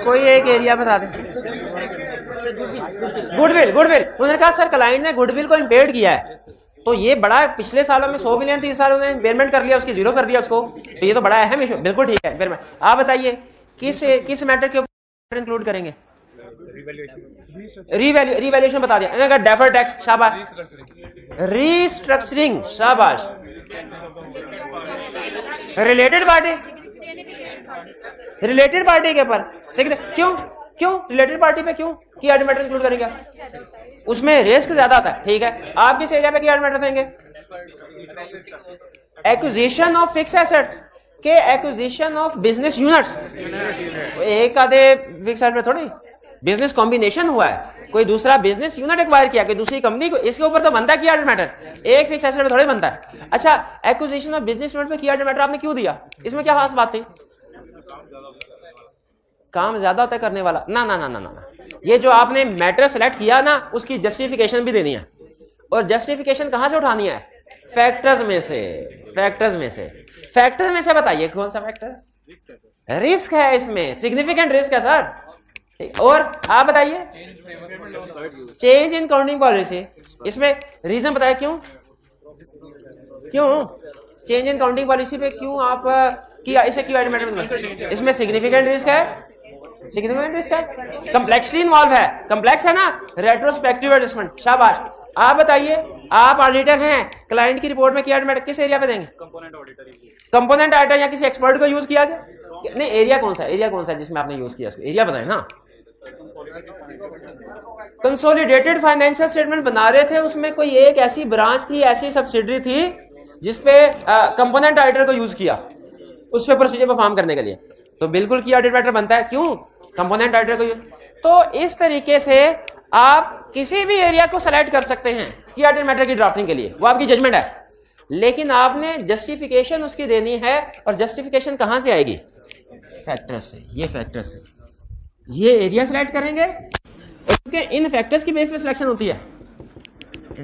कोई एक एरिया बता दें। गुडविल, गुडविल उन्होंने कहा सर क्लाइंट ने गुडविल को इम्पेयर्ड किया है, तो ये बड़ा पिछले सालों में 100 मिलियन थी, इस साल उन्होंने इम्पेयरमेंट कर लिया, उसकी जीरो कर दिया उसको, तो ये तो बड़ा अहम इशू। बिल्कुल ठीक है इम्पेयरमेंट। आप बताइए किस मैटर के ऊपर इंक्लूड करेंगे? रीवैल्यूएशन बता दिया। डेफर्ड टैक्स, शाबाश। रीस्ट्रक्चरिंग, शाबाश। रिलेटेड पार्टी, रिलेटेड पार्टी के ऊपर क्यों रिलेटेड पार्टी पे क्यों की ऑडिट मैटर इंक्लूड करेंगे? उसमें रिस्क ज्यादा आता है, ठीक है। आप किस एरिया पे की ऑडिट मैटर देंगे? एक्विजिशन ऑफ फिक्स एसेट के एक्विजिशन ऑफ बिजनेस यूनिट्स। एक आधे फिक्स एसेट में थोड़ी, बिजनेस कॉम्बिनेशन हुआ है, कोई दूसरा बिजनेस यूनिट एक्वायर किया, कोई दूसरी कंपनी को, इसके ऊपर तो बनता है की ऑडिट मैटर, एक फिक्स एसेट में थोड़ी बनता है। अच्छा, एक्विजिशन ऑफ बिजनेस यूनिट पे की ऑडिट मैटर आपने क्यों दिया? इसमें क्या खास बात थी? काम ज्यादा होता है करने वाला। ना ना ना ना ना, ये जो आपने मैटर सेलेक्ट किया ना, उसकी जस्टिफिकेशन भी देनी है। और जस्टिफिकेशन कहां से उठानी है? फैक्टर्स में से। फैक्टर्स में से बताइए कौन सा फैक्टर? रिस्क है, इसमें सिग्निफिकेंट रिस्क है सर। और आप बताइए चेंज इन काउंटिंग पॉलिसी, इसमें रीजन बताइए क्यों चेंज इन काउंटिंग पॉलिसी पे क्यों आप इसे क्यों ऑडिट मैटर? इसमें सिग्निफिकेंट रिस्क है, कंप्लेक्सिटी इन्वॉल्व है, कम्प्लेक्स है ना, रेट्रोस्पेक्टिव एडजस्टमेंट, शाबाश। आप बताइए, आप ऑडिटर हैं, क्लाइंट की रिपोर्ट में की ऑडिट मैटर किस एरिया पे देंगे? कंपोनेंट ऑडिटर या किसी एक्सपर्ट को यूज किया गया? नहीं, एरिया कौन सा है जिसमें आपने यूज किया? एरिया बताएं ना। कंसोलिडेटेड फाइनेंशियल स्टेटमेंट बना रहे थे, उसमें कोई एक ऐसी ब्रांच थी, ऐसी सब्सिडरी थी जिसपे कंपोनेंट ऑडिटर को यूज किया उस पे प्रोसीजर परफॉर्म करने के लिए, तो बिल्कुल की ऑडिट मैटर बनता है। क्यों? कंपोनेंट ऑडिटर को यूज। तो इस तरीके से आप किसी भी एरिया को सेलेक्ट कर सकते हैं की ऑडिट मैटर की ड्राफ्टिंग के लिए, वो आपकी जजमेंट है, लेकिन आपने जस्टिफिकेशन उसकी देनी है। और जस्टिफिकेशन कहां से आएगी? फैक्टर्स से। ये फैक्टर्स से ये एरिया सेलेक्ट करेंगे, क्योंकि इन फैक्टर्स की बेस पे सिलेक्शन होती है,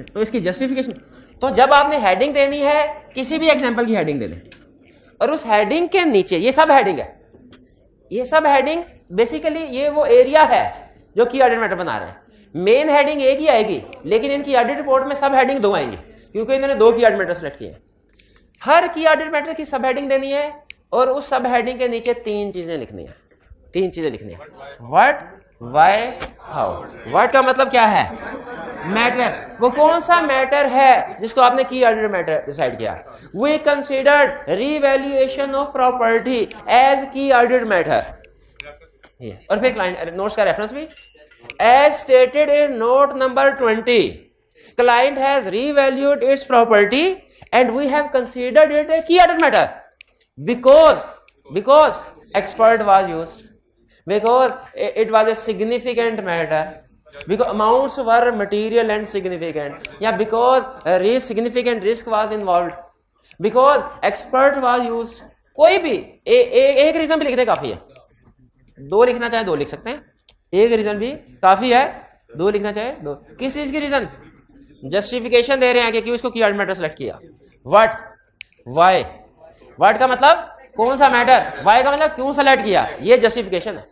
तो इसकी जस्टिफिकेशन। तो जब आपने हेडिंग देनी है, किसी भी एग्जांपल की हेडिंग दे दें, और उस हेडिंग के नीचे ये सब हेडिंग है, ये सब हेडिंग बेसिकली ये वो एरिया है जो की ऑडिट मैटर बना रहे हैं। मेन हेडिंग एक ही आएगी, लेकिन इनकी ऑडिट रिपोर्ट में सब हेडिंग 2 आएंगी, क्योंकि इन्होंने 2 की ऑडिट मैटर सेलेक्ट किए हैं। हर की ऑडिट मैटर की सब हेडिंग देनी है, और उस सब हेडिंग के नीचे 3 चीजें लिखनी है। 3 चीजें लिखनी है। What, why, how. व्हाट का मतलब क्या है? मैटर, वो कौन सा मैटर है जिसको आपने की ऑडिट मैटर डिसाइड किया? We considered revaluation of property as key audit matter. और फिर क्लाइंट नोट्स का रेफरेंस भी, as stated in note number 20, client has revalued its property and we have considered it a key audit matter because expert was used, because it was a significant matter, because amounts were material and significant, या because significant risk was involved, because expert was used। कोई भी एक reason भी लिख दे काफी है। 2 लिखना चाहे 2 लिख सकते हैं, एक रीजन भी काफी है, 2 लिखना चाहे 2। किस चीज की रीजन? जस्टिफिकेशन दे रहे हैं कि क्यों इसको की ऑडिट मैटर सेलेक्ट किया। What, why. व्हाट का मतलब कौन सा मैटर, वाई का मतलब क्यों सेलेक्ट किया, ये जस्टिफिकेशन है।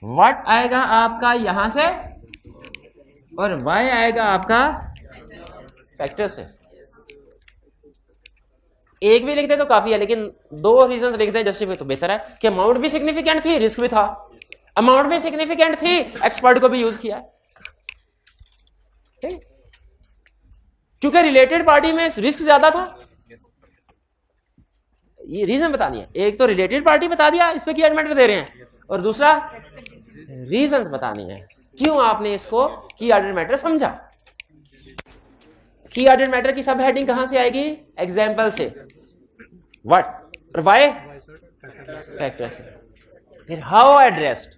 व्हाट आएगा आपका यहां से, और वाई आएगा आपका फैक्टर से। एक भी लिख दे तो काफी है, लेकिन 2 रीजंस लिख दे जस्टिफिकेशन तो बेहतर है कि अमाउंट भी सिग्निफिकेंट थी, रिस्क भी था। अमाउंट भी सिग्निफिकेंट थी, एक्सपर्ट को भी यूज किया, ठीक, क्योंकि रिलेटेड पार्टी में रिस्क ज्यादा था। ये रीजन बतानी है। एक तो रिलेटेड पार्टी बता दिया, इस पे की ऑडिट मैटर दे रहे हैं, और दूसरा रीजंस बतानी है क्यों आपने इसको की ऑर्डर मैटर समझा। की ऑर्डर मैटर की सब हेडिंग कहां से आएगी? एग्जाम्पल से। व्हाट और व्हाई फैक्टर से। फिर हाउ एड्रेस्ड,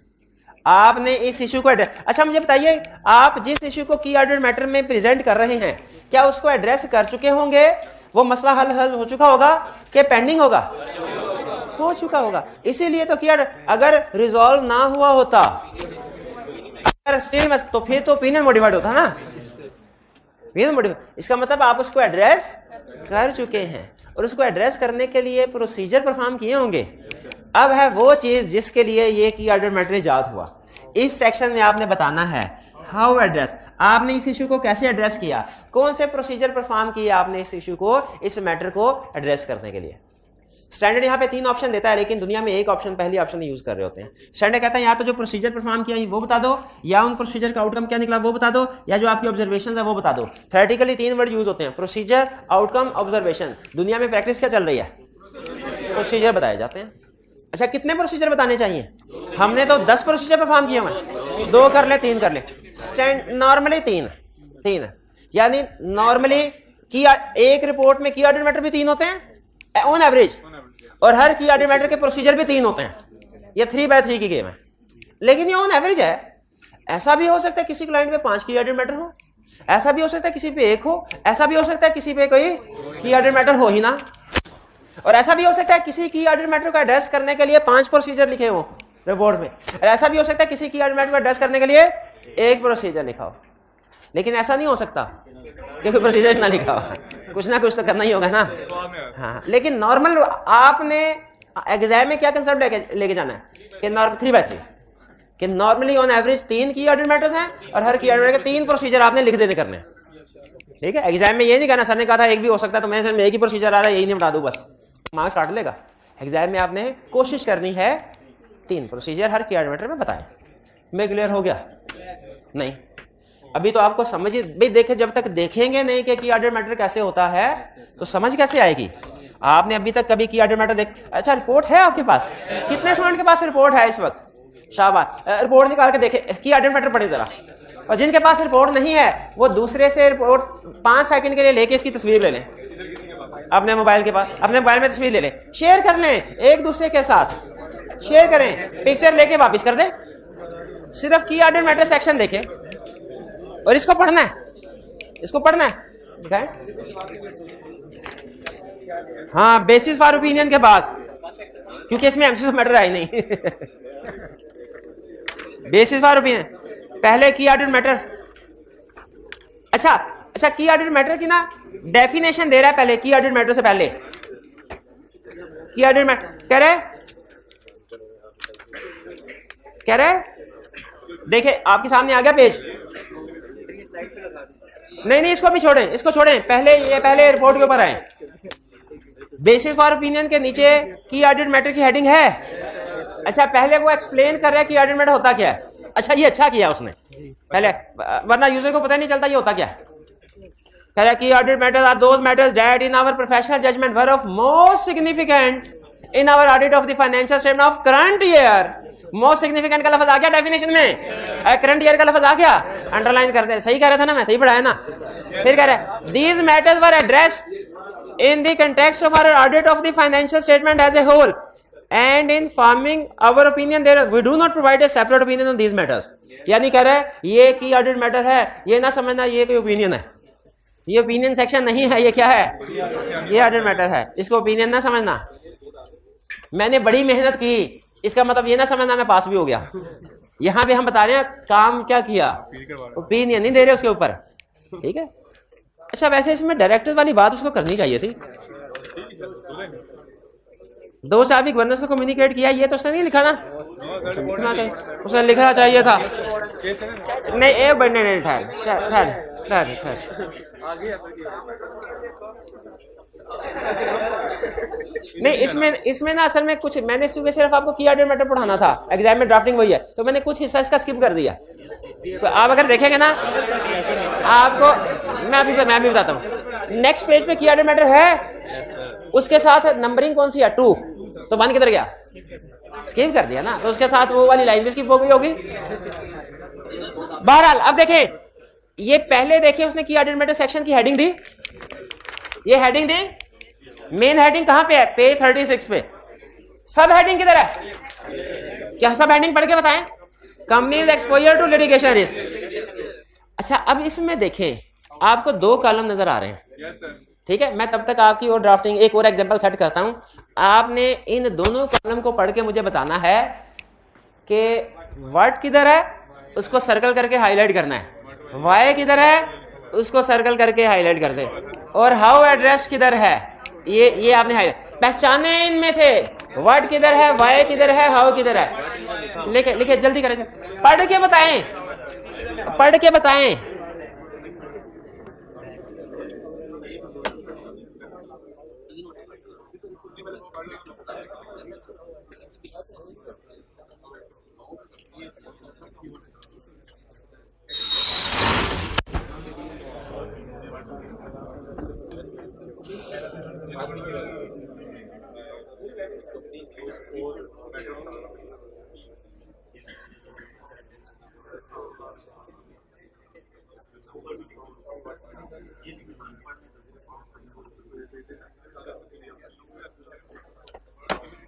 आपने इस इश्यू को एड्रेस। अच्छा मुझे बताइए, आप जिस इश्यू को की ऑर्डर मैटर में प्रेजेंट कर रहे हैं क्या उसको एड्रेस कर चुके होंगे? वो मसला हल हो चुका होगा कि पेंडिंग होगा? हो चुका होगा। इसीलिए तो किया, अगर रिजॉल्व ना हुआ होता अगर स्टिल तो फिर तो ओपिनियन मॉडिफाइड होता ना। इसका मतलब आप उसको एड्रेस कर चुके हैं और उसको एड्रेस करने के लिए प्रोसीजर परफॉर्म किए होंगे। अब है वो चीज जिसके लिए ये की ऑर्डर मैटर इजाद हुआ। इस सेक्शन में आपने बताना है हाउ एड्रेस, आपने इस इशू को कैसे एड्रेस किया, कौन से प्रोसीजर परफॉर्म किया आपने इस इशू को, इस मैटर को एड्रेस करने के लिए। स्टैंडर्ड यहाँ पे 3 ऑप्शन देता है लेकिन दुनिया में एक ऑप्शन, पहली ऑप्शन यूज कर रहे होते हैं। स्टैंडर्ड कहता है या तो जो प्रोसीजर परफॉर्म किया वो बता दो, या उन प्रोसीजर का आउटकम क्या निकला वो बता दो, या जो आपकी ऑब्जर्वेशन है वो बता दो। थ्योरेटिकली 3 वर्ड यूज होते हैं, प्रोसीजर, आउटकम, ऑब्जर्वेशन। दुनिया में प्रैक्टिस क्या चल रही है? प्रोसीजर बताए जाते हैं। अच्छा कितने प्रोसीजर बताने चाहिए? हमने तो 10 प्रोसीजर परफॉर्म किए हुए, 2 कर ले 3 कर ले। नॉर्मली 3 यानी नॉर्मली की एक रिपोर्ट में की ऑर्डर मैटर भी 3 होते हैं ऑन एवरेज, और हर की ऑर्डर मैटर के प्रोसीजर भी 3 होते हैं। ये 3x3 की गेम है, लेकिन ये ऑन एवरेज है। ऐसा भी हो सकता है किसी क्लाइंट में 5 की ऑर्डर मैटर हो, ऐसा भी हो सकता है किसी पे 1 हो, ऐसा भी हो सकता है किसी पे कोई की ऑर्डर मैटर हो ही ना, और ऐसा भी हो सकता है किसी की ऑर्डर मैटर को एड्रेस करने के लिए 5 प्रोसीजर लिखे हो रिपोर्ट में, और ऐसा भी हो सकता है किसी की ऑर्डर मैटर को एड्रेस करने के लिए 1 प्रोसीजर लिखा हो। लेकिन ऐसा नहीं हो सकता कि कोई प्रोसीजर ना लिखा हो, कुछ ना कुछ तो करना ही होगा ना। हाँ, लेकिन नॉर्मल आपने एग्जाम में क्या कंसेप्ट लेके जाना है कि 3x3 कि नॉर्मली ऑन एवरेज 3 की ऑर्डर मैटर्स हैं और हर की ऑर्डर मैटर के 3 प्रोसीजर आपने लिख देने करने हैं। ठीक है, एग्जाम में ये नहीं कहना सर ने कहा था 1 भी हो सकता है तो मैंने सर में 1 ही प्रोसीजर आ रहा है यही नहीं बता दूं बस मार्क्स काट लेगा। एग्जाम में आपने कोशिश करनी है 3 प्रोसीजर हर की ऑर्डर मैटर में बताएं। मैं क्लियर हो गया? नहीं, अभी तो आपको समझ भाई देखे, जब तक देखेंगे नहीं कि की ऑर्डर मैटर कैसे होता है तो समझ कैसे आएगी। आपने अभी तक कभी की ऑर्डर मैटर देख, अच्छा रिपोर्ट है आपके पास? कितने स्टूडेंट के पास रिपोर्ट है इस वक्त? शाबाश, रिपोर्ट निकाल के देखे, की ऑर्डर मैटर पढ़े जरा। और जिनके पास रिपोर्ट नहीं है वो दूसरे से रिपोर्ट 5 सेकंड के लिए लेके इसकी तस्वीर ले लें, अपने मोबाइल के पास, अपने मोबाइल में तस्वीर ले लें, शेयर कर लें एक दूसरे के साथ, शेयर करें, पिक्चर लेके वापस कर दें, सिर्फ की ऑर्डर मैटर सेक्शन देखें और इसको पढ़ना है, इसको पढ़ना है। दिखाएं, हाँ बेसिस फॉर ओपिनियन के बाद, क्योंकि इसमें एमसीक्यू मैटर है ही नहीं बेसिस फॉर ओपिनियन पहले की ऑर्डर मैटर। अच्छा की ऑर्डर मैटर की ना डेफिनेशन दे रहा है पहले, की ऑर्डर मैटर से पहले की ऑर्डर मैटर कह रहे देखे आपके सामने आ गया पेज। नहीं इसको भी छोड़ें, इसको छोड़ें, पहले रिपोर्ट के ऊपर आए। बेसिस फॉर ओपिनियन के नीचे की ऑर्डर मैटर की हेडिंग है। अच्छा पहले वो एक्सप्लेन कर रहा है की ऑर्डर मैटर होता क्या है। अच्छा ये अच्छा किया उसने पहले, वरना यूजर को पता नहीं चलता ये होता क्या है। कह रहा की ऑर्डर matters are those matters that in our professional judgement were of most significant in our audit of the financial statement of current year. Most significant का लफ्ज आ गया डेफिनेशन में, करंट ईयर का लफ्ज आ गया, अंडरलाइन कर दे। सही कह रहा था ना मैं, सही पढ़ाया ना। फिर कह रहा है these matters were addressed in the context of our audit of the financial statement as a whole and in forming our opinion there we do not provide a separate opinion on these matters। यानी कह रहा है ये की audit matter है, ये ना समझना ये कोई ओपिनियन है, ये ओपिनियन सेक्शन नहीं है, ये क्या है, ये ऑडिट मैटर है, इसको ओपिनियन ना समझना। मैंने बड़ी मेहनत की, इसका मतलब ये ना समझना मैं पास भी हो गया। यहां पे हम बता रहे हैं काम क्या किया, ओपिनियन नहीं दे रहे उसके ऊपर। ठीक है, अच्छा वैसे इसमें डायरेक्टर वाली बात उसको करनी चाहिए थी। 2 साबिक गवर्नेंस को कम्युनिकेट किया, ये तो उसने नहीं लिखा ना, लिखना चाहिए, उसने लिखना चाहिए था। नहीं एक बनने नहीं, ठहर नहीं, इसमें ना असल में कुछ मैंने सिर्फ आपको की ऑर्डर मैटर पढ़ाना था, एग्जाम में ड्राफ्टिंग वही है, तो मैंने कुछ हिस्सा इसका स्किप कर दिया। तो आप अगर देखेंगे ना आपको मैं भी बताता हूँ। नेक्स्ट पेज पे की ऑर्डर मैटर है, उसके साथ नंबरिंग कौन सी है 2, तो 1 किधर गया, स्किप कर दिया ना, तो उसके साथ वो वाली लाइन भी स्किप हो गई होगी। बहरहाल अब देखें, ये पहले देखिए उसने की ऑर्डिनरी मैटर सेक्शन की हेडिंग दी, ये हेडिंग दी, मेन हेडिंग कहां पे है, पेज 36 पे। सब हेडिंग किधर है, क्या सब हेडिंग पढ़ के बताएं, company's exposure to litigation risk. अच्छा अब इसमें देखें आपको दो कॉलम नजर आ रहे हैं, ठीक है। मैं तब तक आपकी और ड्राफ्टिंग एक और एग्जांपल सेट करता हूं। आपने इन दोनों कॉलम को पढ़ के मुझे बताना है कि वर्ड किधर है, उसको सर्कल करके हाईलाइट करना है, वाई किधर है, उसको सर्कल करके हाईलाइट कर दे, और हाउ एड्रेस किधर है, ये आपने हाईलाइट पहचाने। इनमें से वर्ड किधर है, वाई किधर है, हाउ किधर है, लिखे लिखे जल्दी करें, पढ़ के बताएं, पढ़ के बताएं।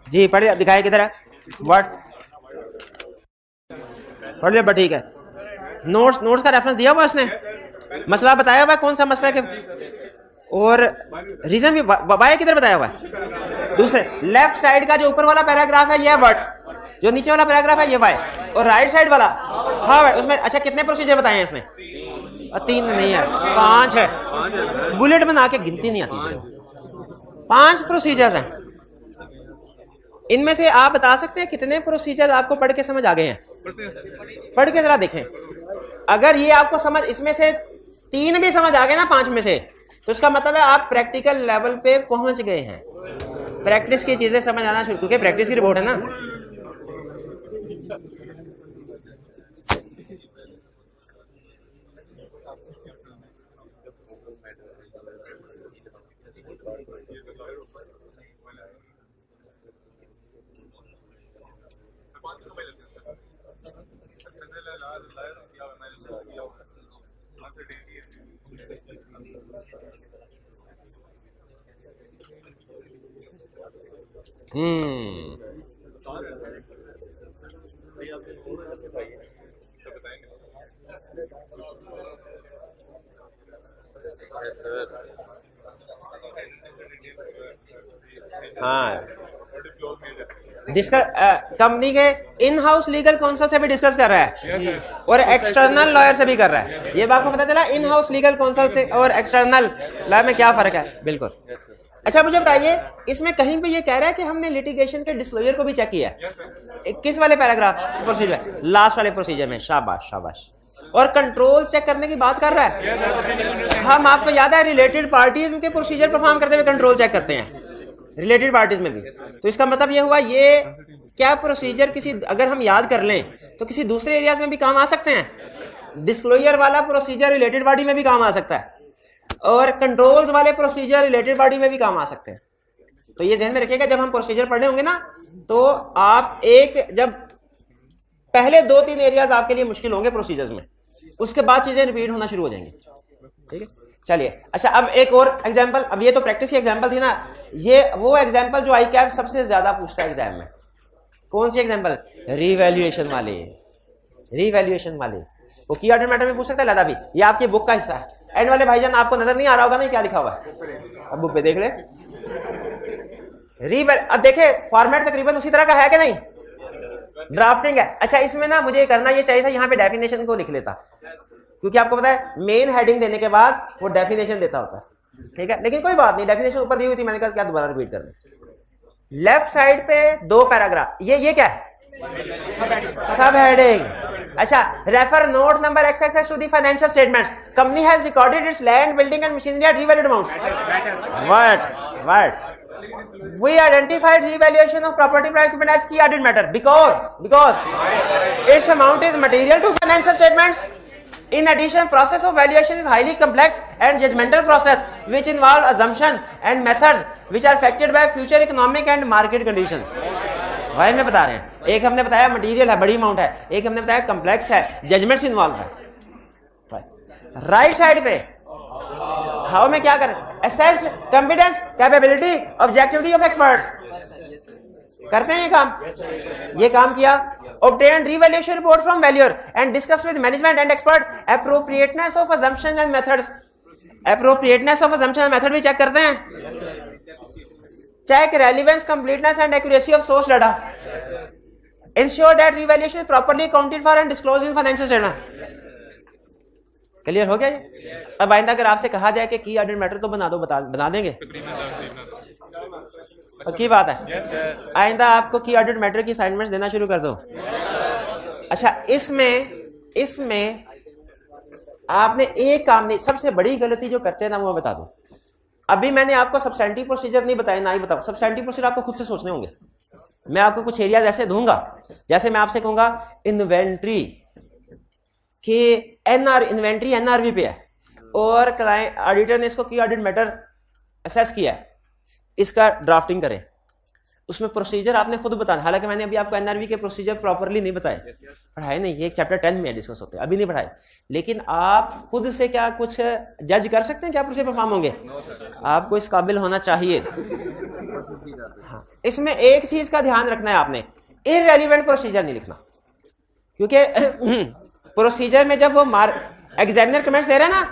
जी पढ़िए, दिखाए किधर है वर्ड, पढ़ लिया, ठीक है। नोट्स का रेफरेंस दिया हुआ उसने, मसला बताया हुआ कौन सा मसला है, और रीजन भी वाई किधर बताया हुआ है। दूसरे लेफ्ट साइड का जो ऊपर वाला पैराग्राफ है ये वर्ड, जो नीचे वाला पैराग्राफ है ये वाई, और राइट साइड वाला हाँ उसमें अच्छा कितने प्रोसीजर बताए हैं इसने, 3 नहीं है 5 है, बुलेट बना के गिनती नहीं आती, 5 प्रोसीजर्स हैं। इनमें से आप बता सकते हैं कितने प्रोसीजर आपको पढ़ के समझ आ गए हैं, पढ़ के जरा देखें। अगर ये आपको समझ, इसमें से 3 भी समझ आ गए ना 5 में से, तो उसका मतलब है आप प्रैक्टिकल लेवल पे पहुंच गए हैं, प्रैक्टिस की चीजें समझ आना शुरू, क्योंकि प्रैक्टिस की रिपोर्ट है ना। हाँ डिस्कस कंपनी के इन हाउस लीगल काउंसिल से भी डिस्कस कर रहा है और एक्सटर्नल लॉयर से भी कर रहा है। ये बात को पता चला इन हाउस लीगल काउंसिल से और एक्सटर्नल लॉयर में क्या फर्क है, बिल्कुल। अच्छा मुझे बताइए, इसमें कहीं पे ये कह रहा है कि हमने लिटिगेशन के डिस्क्लोजर को भी चेक किया है, किस वाले पैराग्राफ, प्रोसीजर, लास्ट वाले प्रोसीजर में, शाबाश शाबाश। और कंट्रोल चेक करने की बात कर रहा है। हम आपको याद है रिलेटेड पार्टीज के प्रोसीजर परफॉर्म करते हुए कंट्रोल चेक करते हैं, रिलेटेड पार्टीज में भी। तो इसका मतलब ये हुआ ये क्या प्रोसीजर किसी, अगर हम याद कर लें तो किसी दूसरे एरियाज में भी काम आ सकते हैं। डिस्क्लोजर वाला प्रोसीजर रिलेटेड पार्टी में भी काम आ सकता है, और कंट्रोल्स वाले प्रोसीजर रिलेटेड पार्टी में भी काम आ सकते हैं। तो ये ध्यान में रखिएगा, जब हम प्रोसीजर पढ़ने होंगे ना, तो आप जब पहले 2-3 एरियाज आपके लिए मुश्किल होंगे प्रोसीजर्स में, उसके बाद चीजें रिपीट होना शुरू हो जाएंगी, ठीक है। चलिए अच्छा अब एक और एग्जांपल, अब ये तो प्रैक्टिस की एग्जांपल थी ना, ये वो एग्जांपल जो ICAP सबसे ज्यादा पूछता है एग्जाम में। कौन सी एग्जांपल, रिवैल्यूएशन वाले, रिवैल्यूएशन वाले वो की ऑर्डर मैटर में पूछ सकता है, लदा भी ये आपकी बुक का हिस्सा है। एंड वाले भाईजान आपको नजर नहीं आ रहा होगा ना क्या लिखा हुआ है, अब बुक पे देख ले। अब देखे फॉर्मेट तकरीबन उसी तरह का है कि नहीं, ड्राफ्टिंग है। अच्छा इसमें ना मुझे करना ये चाहिए था, यहाँ पे डेफिनेशन को लिख लेता, क्योंकि आपको पता है मेन हेडिंग देने के बाद वो डेफिनेशन देता होता है, ठीक है। लेकिन कोई बात नहीं, डेफिनेशन ऊपर दी हुई थी, मैंने कहा क्या दोबारा रिपीट करना। लेफ्ट साइड पे 2 पैराग्राफ, ये क्या है, सब हेडिंग। अच्छा refer note number XXX to the financial statements, company has recorded its land building and machinery at revalued amounts. What we identified revaluation of property plant equipment as key audit matter because its amount is material to financial statements. In addition, process of valuation is highly complex and judgmental process which involve assumptions and methods which are affected by future economic and market conditions. भाई में बता रहे हैं, एक हमने बताया material है, बड़ी अमाउंट है, एक हमने बताया कम्प्लेक्स है, जजमेंट्स इन्वॉल्व है। राइट साइड पे हाउ में क्या करें, assess competence, capability, objectivity of expert, करते हैं ये काम किया। obtained revaluation report from valuer and discuss with management and expert appropriateness of assumptions and methods, appropriateness of assumptions and method भी चेक करते हैं। check relevance, completeness and accuracy of source data, ensure that revaluation is properly accounted for and disclosed in financial statement। Clear हो गया ये? अब आइंदा अगर आपसे कहा जाए कि की ऑडिट मैटर तो बना दो, बना देंगे? पक्की बात है? आइंदा आपको की ऑडिट मैटर की असाइनमेंट्स देना शुरू कर दो। अच्छा, इसमें आपने एक काम नहीं, सबसे बड़ी गलती जो करते हैं ना वो बता दो। अभी मैंने आपको सब्सटेंटिव प्रोसीजर नहीं बताया, ना ही बताओ। सब्सटेंटिव प्रोसीजर आपको खुद से सोचने होंगे। मैं आपको कुछ एरियाज ऐसे दूंगा, जैसे मैं आपसे कहूंगा इन्वेंट्री कि इन्वेंट्री एनआरवी पे है और क्लाइंट ऑडिटर ने इसको की ऑडिट मैटर असेस किया है, इसका ड्राफ्टिंग करें। उसमें प्रोसीजर आपने खुद बताना, हालांकि मैंने अभी आपको एनआरवी के प्रोसीजर प्रॉपर्ली नहीं बताए, पढ़ाए नहीं, ये एक चैप्टर 10 में डिस्कस होते हैं, अभी नहीं पढ़ाए। लेकिन आप खुद से क्या कुछ जज कर सकते हैं क्या प्रोसीजर परफॉर्म होंगे? आपको इस काबिल होना चाहिए। हाँ, इसमें एक चीज का ध्यान रखना है आपने, इररेलेवेंट प्रोसीजर नहीं लिखना, क्योंकि प्रोसीजर में जब वो एग्जामिनर कमेंट्स दे रहे हैं ना,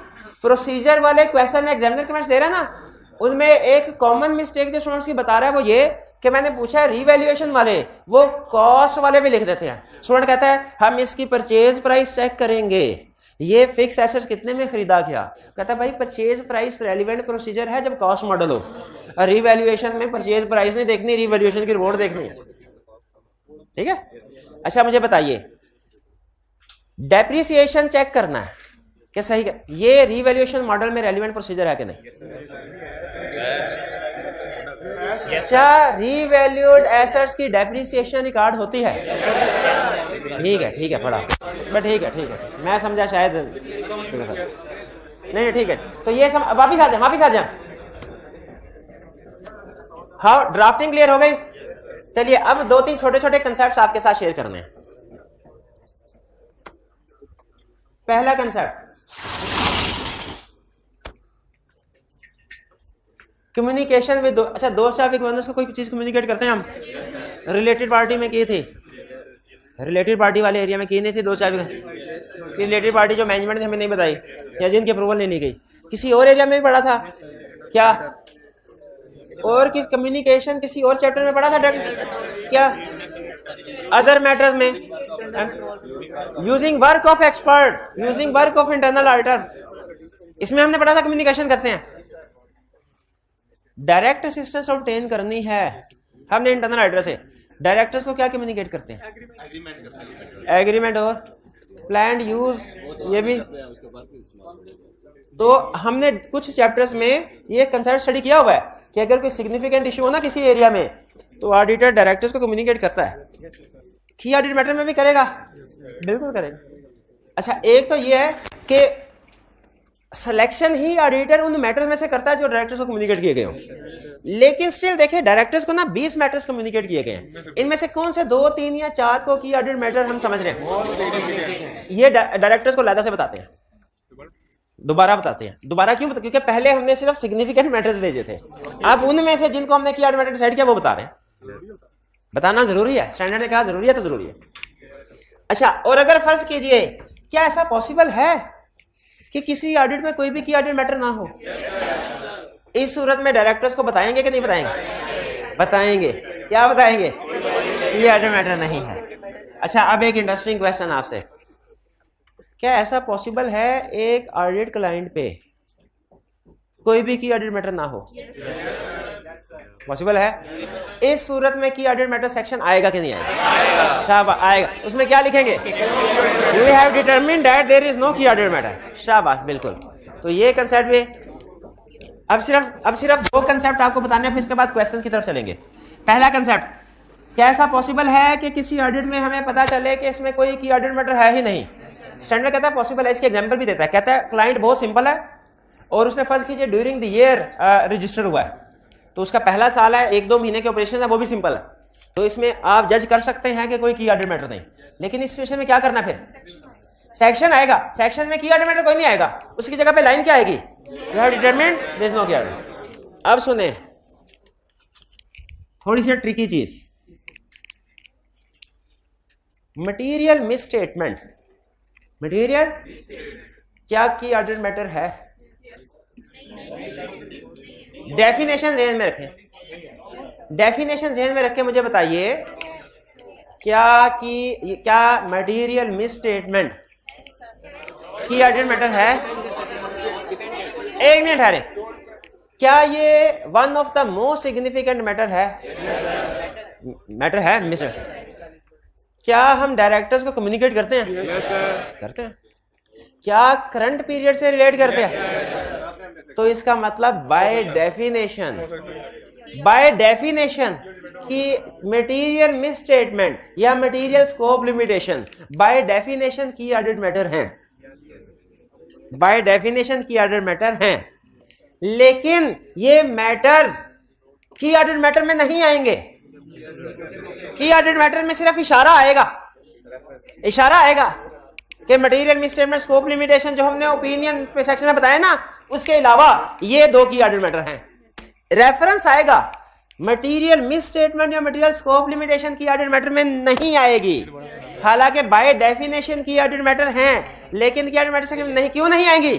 प्रोसीजर वाले क्वेश्चन में एग्जामिनर कमेंट्स दे रहे हैं ना, उनमें एक कॉमन मिस्टेक जो स्टूडेंट्स की बता रहा है वो ये कि मैंने पूछा रिवैल्यूएशन वाले वो कॉस्ट वाले भी लिख देते हैं। स्टूडेंट कहता है हम इसकी परचेज प्राइस चेक करेंगे, ये फिक्स एसेट्स कितने में खरीदा गया। कहता है भाई परचेज प्राइस रेलिवेंट प्रोसीजर है जब कॉस्ट मॉडल हो, और रिवैल्यूएशन में परचेज प्राइस नहीं देखनी, रिवैल्यूएशन की रिपोर्ट देखनी है। ठीक है? अच्छा मुझे बताइए, डेप्रिसिएशन चेक करना है कि सही है, ये रिवैल्यूएशन मॉडल में रेलिवेंट प्रोसीजर है कि नहीं? क्या रिवैल्यूड एसेट्स की डेप्रिसिएशन रिकॉर्ड होती है? ठीक है पढ़ा, बट ठीक है, मैं समझा शायद नहीं, ठीक है। तो ये वापिस आ जा। हाँ, ड्राफ्टिंग क्लियर हो गई। चलिए अब 2-3 छोटे कंसेप्ट्स आपके साथ शेयर करने हैं। पहला कंसेप्ट, कम्युनिकेशन विद। अच्छा, दो स्टाफ एक बंदे को कोई चीज कम्युनिकेट करते हैं हम, रिलेटेड पार्टी में की थी, रिलेटेड पार्टी वाले एरिया में की नहीं थी, दो स्टाफ रिलेटेड पार्टी जो मैनेजमेंट ने हमें नहीं बताई या जिनकी अप्रूवल नहीं ली गई, किसी और एरिया में भी पढ़ा था क्या? और किस कम्युनिकेशन किसी और चैप्टर में पढ़ा था क्या? अदर मैटर्स में, using work of expert, using work of internal auditor, इसमें हमने पढ़ा था कम्युनिकेशन करते हैं। डायरेक्ट असिस्टेंस ऑब्टेन करनी है हमने इंटरनल ऑडिटर से, डायरेक्टर्स को क्या कम्युनिकेट करते हैं? एग्रीमेंट और प्लान्ड यूज, ये भी। तो हमने कुछ चैप्टर्स में ये कंसेप्ट स्टडी किया हुआ है कि अगर कोई सिग्निफिकेंट इशू हो ना किसी एरिया में, तो ऑडिटर डायरेक्टर्स को कम्युनिकेट करता है। की ऑडिट मैटर में भी करेगा, बिल्कुल करेगा। अच्छा, एक तो ये है कि सिलेक्शन ही ऑडिटर उन मैटर्स में से करता है जो डायरेक्टर्स को कम्युनिकेट किए गए हों, लेकिन स्टिल देखिए डायरेक्टर्स को ना 20 मैटर्स कम्युनिकेट किए गए हैं, इनमें से कौन से 2, 3 या 4 को की ऑडिट मैटर हम समझ रहे हैं, ये डायरेक्टर्स को लादा से बताते हैं, दोबारा बताते हैं। दोबारा क्यों? क्योंकि पहले हमने सिर्फ सिग्निफिकेंट मैटर्स भेजे थे, अब उनमें से जिनको हमने की ऑडिट मैटर डिसाइड किया वो बता रहे हैं। बताना जरूरी है, स्टैंडर्ड ने कहा जरूरी है तो जरूरी है। अच्छा, और अगर फर्ज कीजिए, क्या ऐसा पॉसिबल है कि किसी ऑडिट में कोई भी की ऑडिट मैटर ना हो? इस सूरत में डायरेक्टर्स को बताएंगे कि नहीं बताएंगे? बताएंगे। क्या बताएंगे? ये ऑडिट मैटर नहीं है। अच्छा, अब एक इंटरेस्टिंग क्वेश्चन आपसे, क्या ऐसा पॉसिबल है एक ऑडिट क्लाइंट पे कोई भी की ऑडिट मैटर ना हो? पॉसिबल है। इस सूरत में की ऑडिट मैटर सेक्शन आएगा कि नहीं आएगा? शाबाश, आएगा। उसमें क्या लिखेंगे? We have determined that there is no key audit matter. शाबाश, बिल्कुल। तो ये कंसेप्ट भी अब सिर्फ 2 कंसेप्ट आपको बताने हैं, फिर इसके बाद क्वेश्चंस की तरफ चलेंगे। पहला कंसेप्ट, क्या ऐसा पॉसिबल है कि किसी ऑडिट में हमें पता चले कि इसमें कोई की ऑडिट मैटर है ही नहीं? स्टैंडर्ड कहता है पॉसिबल है, इसके एग्जांपल भी देता है। कहता है क्लाइंट बहुत सिंपल है और उसने फर्ज कीजिए ड्यूरिंग द ईयर रजिस्टर हुआ है, तो उसका पहला साल है, 1-2 महीने के ऑपरेशन है, वो भी सिंपल है, तो इसमें आप जज कर सकते हैं कि कोई की ऑर्डर मैटर नहीं, लेकिन इस सिचुएशन में क्या करना फिर? सेक्शन आएगा, सेक्शन में की ऑर्डर मैटर कोई नहीं आएगा, उसकी जगह पे लाइन क्या आएगी? You have determined there is no key ऑर्डर। अब सुने थोड़ी सी ट्रिकी चीज, मटीरियल मिस स्टेटमेंट। मटीरियल क्या की ऑर्डर मैटर है? डेफिनेशन ध्यान में रखें, डेफिनेशन ध्यान में रखें, मुझे बताइए क्या मटीरियल मिस स्टेटमेंट की ऑर्डर मैटर है? एक मिनट ठहरे, क्या ये one of the most significant matter है? मैटर है मिस्टर। क्या हम डायरेक्टर्स को कम्युनिकेट करते हैं? करते हैं। क्या करंट पीरियड से रिलेट करते हैं? तो इसका मतलब बाय डेफिनेशन कि मटेरियल मिस स्टेटमेंट या material scope limitation by definition की ऑर्डर मैटर हैं, बाय डेफिनेशन की ऑर्डर मैटर हैं, लेकिन ये मैटर्स की ऑर्डर मैटर में नहीं आएंगे। की ऑर्डर मैटर में सिर्फ इशारा आएगा कि material miss statement scope limitation जो हमने ओपिनियन पे सेक्शन में बताया ना, उसके अलावा ये दो की ऑर्डर मैटर हैं। रेफरेंस आएगा, मटेरियल मिस स्टेटमेंट या मटेरियल स्कोप लिमिटेशन की ऑर्डर मैटर में नहीं आएगी, हालांकि बाय डेफिनेशन की ऑर्डर मैटर हैं, लेकिन की ऑर्डर मैटर सेक्शन में नहीं। क्यों नहीं आएंगी?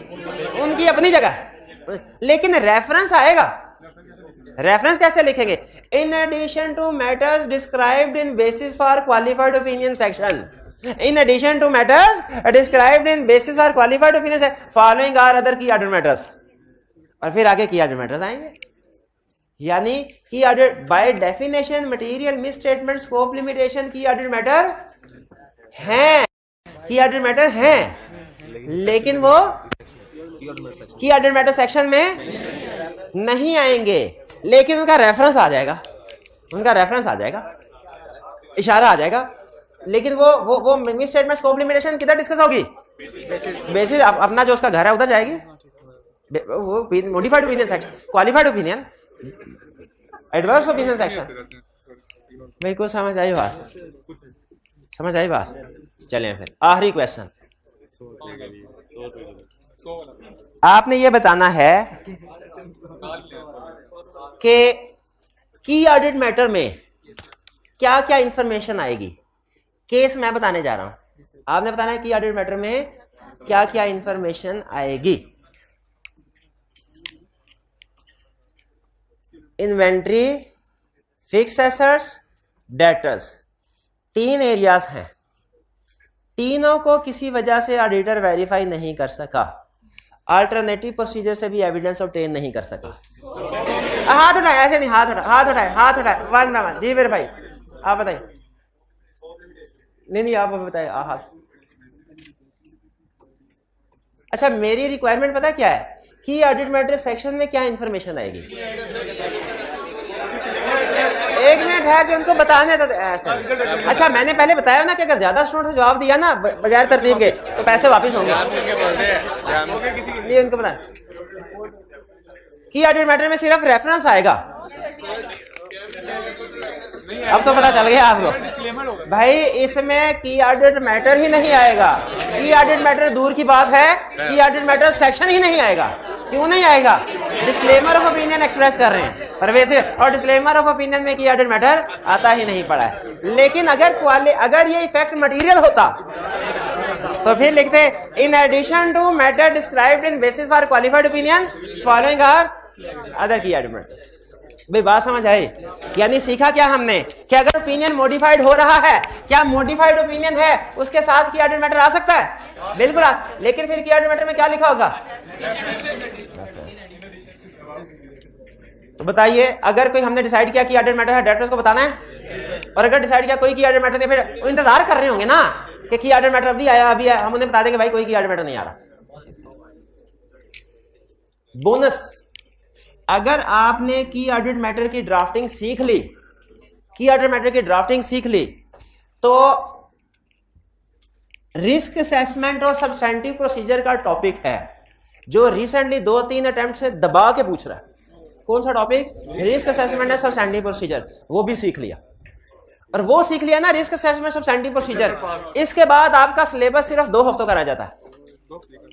उनकी अपनी जगह, लेकिन रेफरेंस आएगा। रेफरेंस कैसे लिखेंगे? इन addition to matters described in basis for qualified opinion section, in addition to matters described in basis for qualified opinion section following are other की ऑर्डर मैटर्स, और फिर आगे की ऑर्डर मैटर्स आएंगे। यानी की order by definition material miss statement scope limitation की ऑर्डर मैटर हैं, की ऑर्डर मैटर हैं, लेकिन वो की ऑर्डर मैटर सेक्शन में नहीं आएंगे, लेकिन उनका रेफरेंस आ जाएगा, इशारा आ जाएगा। लेकिन वो मिस स्टेटमेंट स्कोप लिमिटेशन किधर डिस्कस होगी? बेसिस अपना जो उसका घर है उधर जाएगी, वो modified opinion section, qualified opinion, adverse opinion section. मेरे को समझ आई बात? चलें फिर आखिरी क्वेश्चन। आपने ये बताना है कि की ऑडिट मैटर में क्या क्या इंफॉर्मेशन आएगी। केस मैं बताने जा रहा हूं, आपने बताना है की ऑडिट मैटर में क्या क्या इंफॉर्मेशन आएगी। Inventory, fix assets, debtors, 3 areas हैं। तीनों को किसी वजह से ऑडिटर वेरीफाई नहीं कर सका, अल्टरनेटिव प्रोसीजर से भी एविडेंस ऑब्टेन नहीं कर सका। हाथ उठाए, ऐसे नहीं, हाथ उठाए वन बाय वन। जी मेरे भाई आप बताइए। नहीं आप बताइए हाथ। अच्छा, मेरी रिक्वायरमेंट पता क्या है कि ऑडिट मैटर सेक्शन में क्या इंफॉर्मेशन आएगी। एक मिनट है जो उनको बताने था ऐसा। अच्छा, मैंने पहले बताया ना कि अगर ज्यादा स्टूडेंट ने जवाब दिया ना बगैर तरतीब के तो पैसे वापस होंगे। ये उनको बता कि ऑडिट मैटर में सिर्फ रेफरेंस आएगा। अब तो पता चल गया आपको भाई, इसमें की ऑडिट मैटर ही नहीं आएगा। की ऑडिट मैटर दूर की बात है, की ऑडिट मैटर सेक्शन ही नहीं आएगा। क्यों नहीं आएगा? डिस्क्लेमर ऑफ ओपिनियन एक्सप्रेस कर रहे हैं पर वैसे, और डिस्क्लेमर ऑफ ओपिनियन में की ऑडिट मैटर आता ही नहीं पड़ा है। लेकिन अगर ये इफेक्ट मटेरियल होता तो फिर लिखते in addition to matter described in basis for qualified opinion following are other key audit matters. भाई बात समझ आई? यानी सीखा क्या हमने कि अगर ओपिनियन मॉडिफाइड हो रहा है, क्या मॉडिफाइड ओपिनियन है उसके साथ की ऑडिट मैटर आ सकता है? बिल्कुल लेकिन फिर की ऑडिट मैटर में क्या लिखा होगा? तो बताइए, अगर कोई हमने डिसाइड किया कि ऑडिट मैटर है, डायरेक्टर्स को बताना है, और अगर डिसाइड किया कोई की ऑडिट मैटर नहीं, फिर इंतजार कर रहे होंगे ना कि की ऑडिट मैटर अभी आया, हम उन्हें बता देंगे भाई कोई की ऑडिट मैटर नहीं आ रहा। बोनस, अगर आपने की ऑडिट मैटर की ड्राफ्टिंग सीख ली, तो रिस्क असेसमेंट और सब्सटेंटिव प्रोसीजर का टॉपिक है जो रिसेंटली 2-3 अटेम्प्ट से दबा के पूछ रहा है। कौन सा टॉपिक? रिस्क असेसमेंट और सब्सटेंटिव प्रोसीजर, वो भी सीख लिया। और वो सीख लिया ना रिस्क असेसमेंट सब्सटेंटिव प्रोसीजर, इसके बाद आपका सिलेबस सिर्फ 2 हफ्तों का रह जाता है।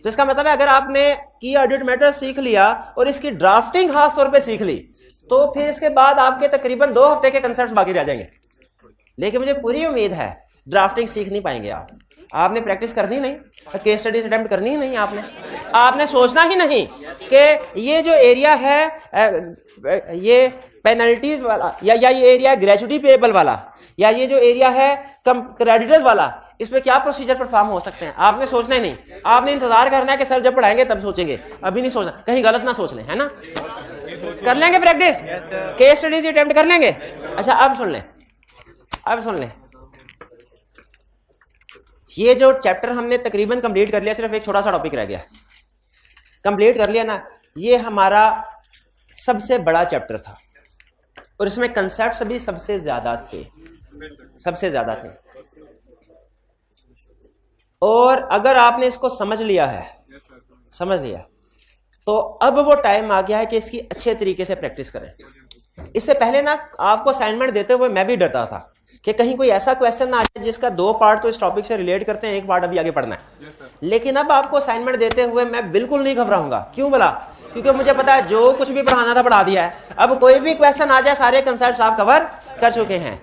जिसका मतलब है अगर आपने की ऑडिट मैटर सीख लिया और इसकी ड्राफ्टिंग खास तौर पे सीख ली तो फिर इसके बाद आपके तकरीबन 2 हफ्ते के कंसेप्ट बाकी रह जाएंगे। लेकिन मुझे पूरी उम्मीद है ड्राफ्टिंग सीख नहीं पाएंगे आप, आपने प्रैक्टिस करनी नहीं, केस स्टडीज अटेम्प्ट करनी ही नहीं, आपने सोचना ही नहीं कि ये जो एरिया है ये पेनल्टीज वाला या ये एरिया ग्रेजुटी पेएबल वाला या ये जो एरिया है क्रेडिटर्स वाला, इसमें क्या प्रोसीजर परफॉर्म हो सकते हैं, आपने सोचना ही नहीं। आपने इंतजार करना है कि सर जब पढ़ाएंगे तब सोचेंगे, अभी नहीं सोचना, कहीं गलत ना सोच लें, है ना। कर लेंगे प्रैक्टिस, केस स्टडीज अटेम्प्ट कर लेंगे। अच्छा अब सुन लें, ये जो चैप्टर हमने तकरीबन कंप्लीट कर लिया, सिर्फ एक छोटा सा टॉपिक रह गया, कंप्लीट कर लिया ना। ये हमारा सबसे बड़ा चैप्टर था और इसमें कंसेप्ट्स भी सबसे ज्यादा थे। और अगर आपने इसको समझ लिया तो अब वो टाइम आ गया है कि इसकी अच्छे तरीके से प्रैक्टिस करें। इससे पहले ना आपको असाइनमेंट देते हुए मैं भी डरता था कि कहीं कोई ऐसा क्वेश्चन ना आ जाए जिसका 2 पार्ट तो इस टॉपिक से रिलेट करते हैं, 1 पार्ट अभी आगे पढ़ना है। लेकिन अब आपको असाइनमेंट देते हुए मैं बिल्कुल नहीं घबराऊंगा। क्यों बोला? क्योंकि मुझे पता है जो कुछ भी पढ़ाना था पढ़ा दिया है। अब कोई भी क्वेश्चन आ जाए सारे कंसेप्ट आप कवर कर चुके हैं।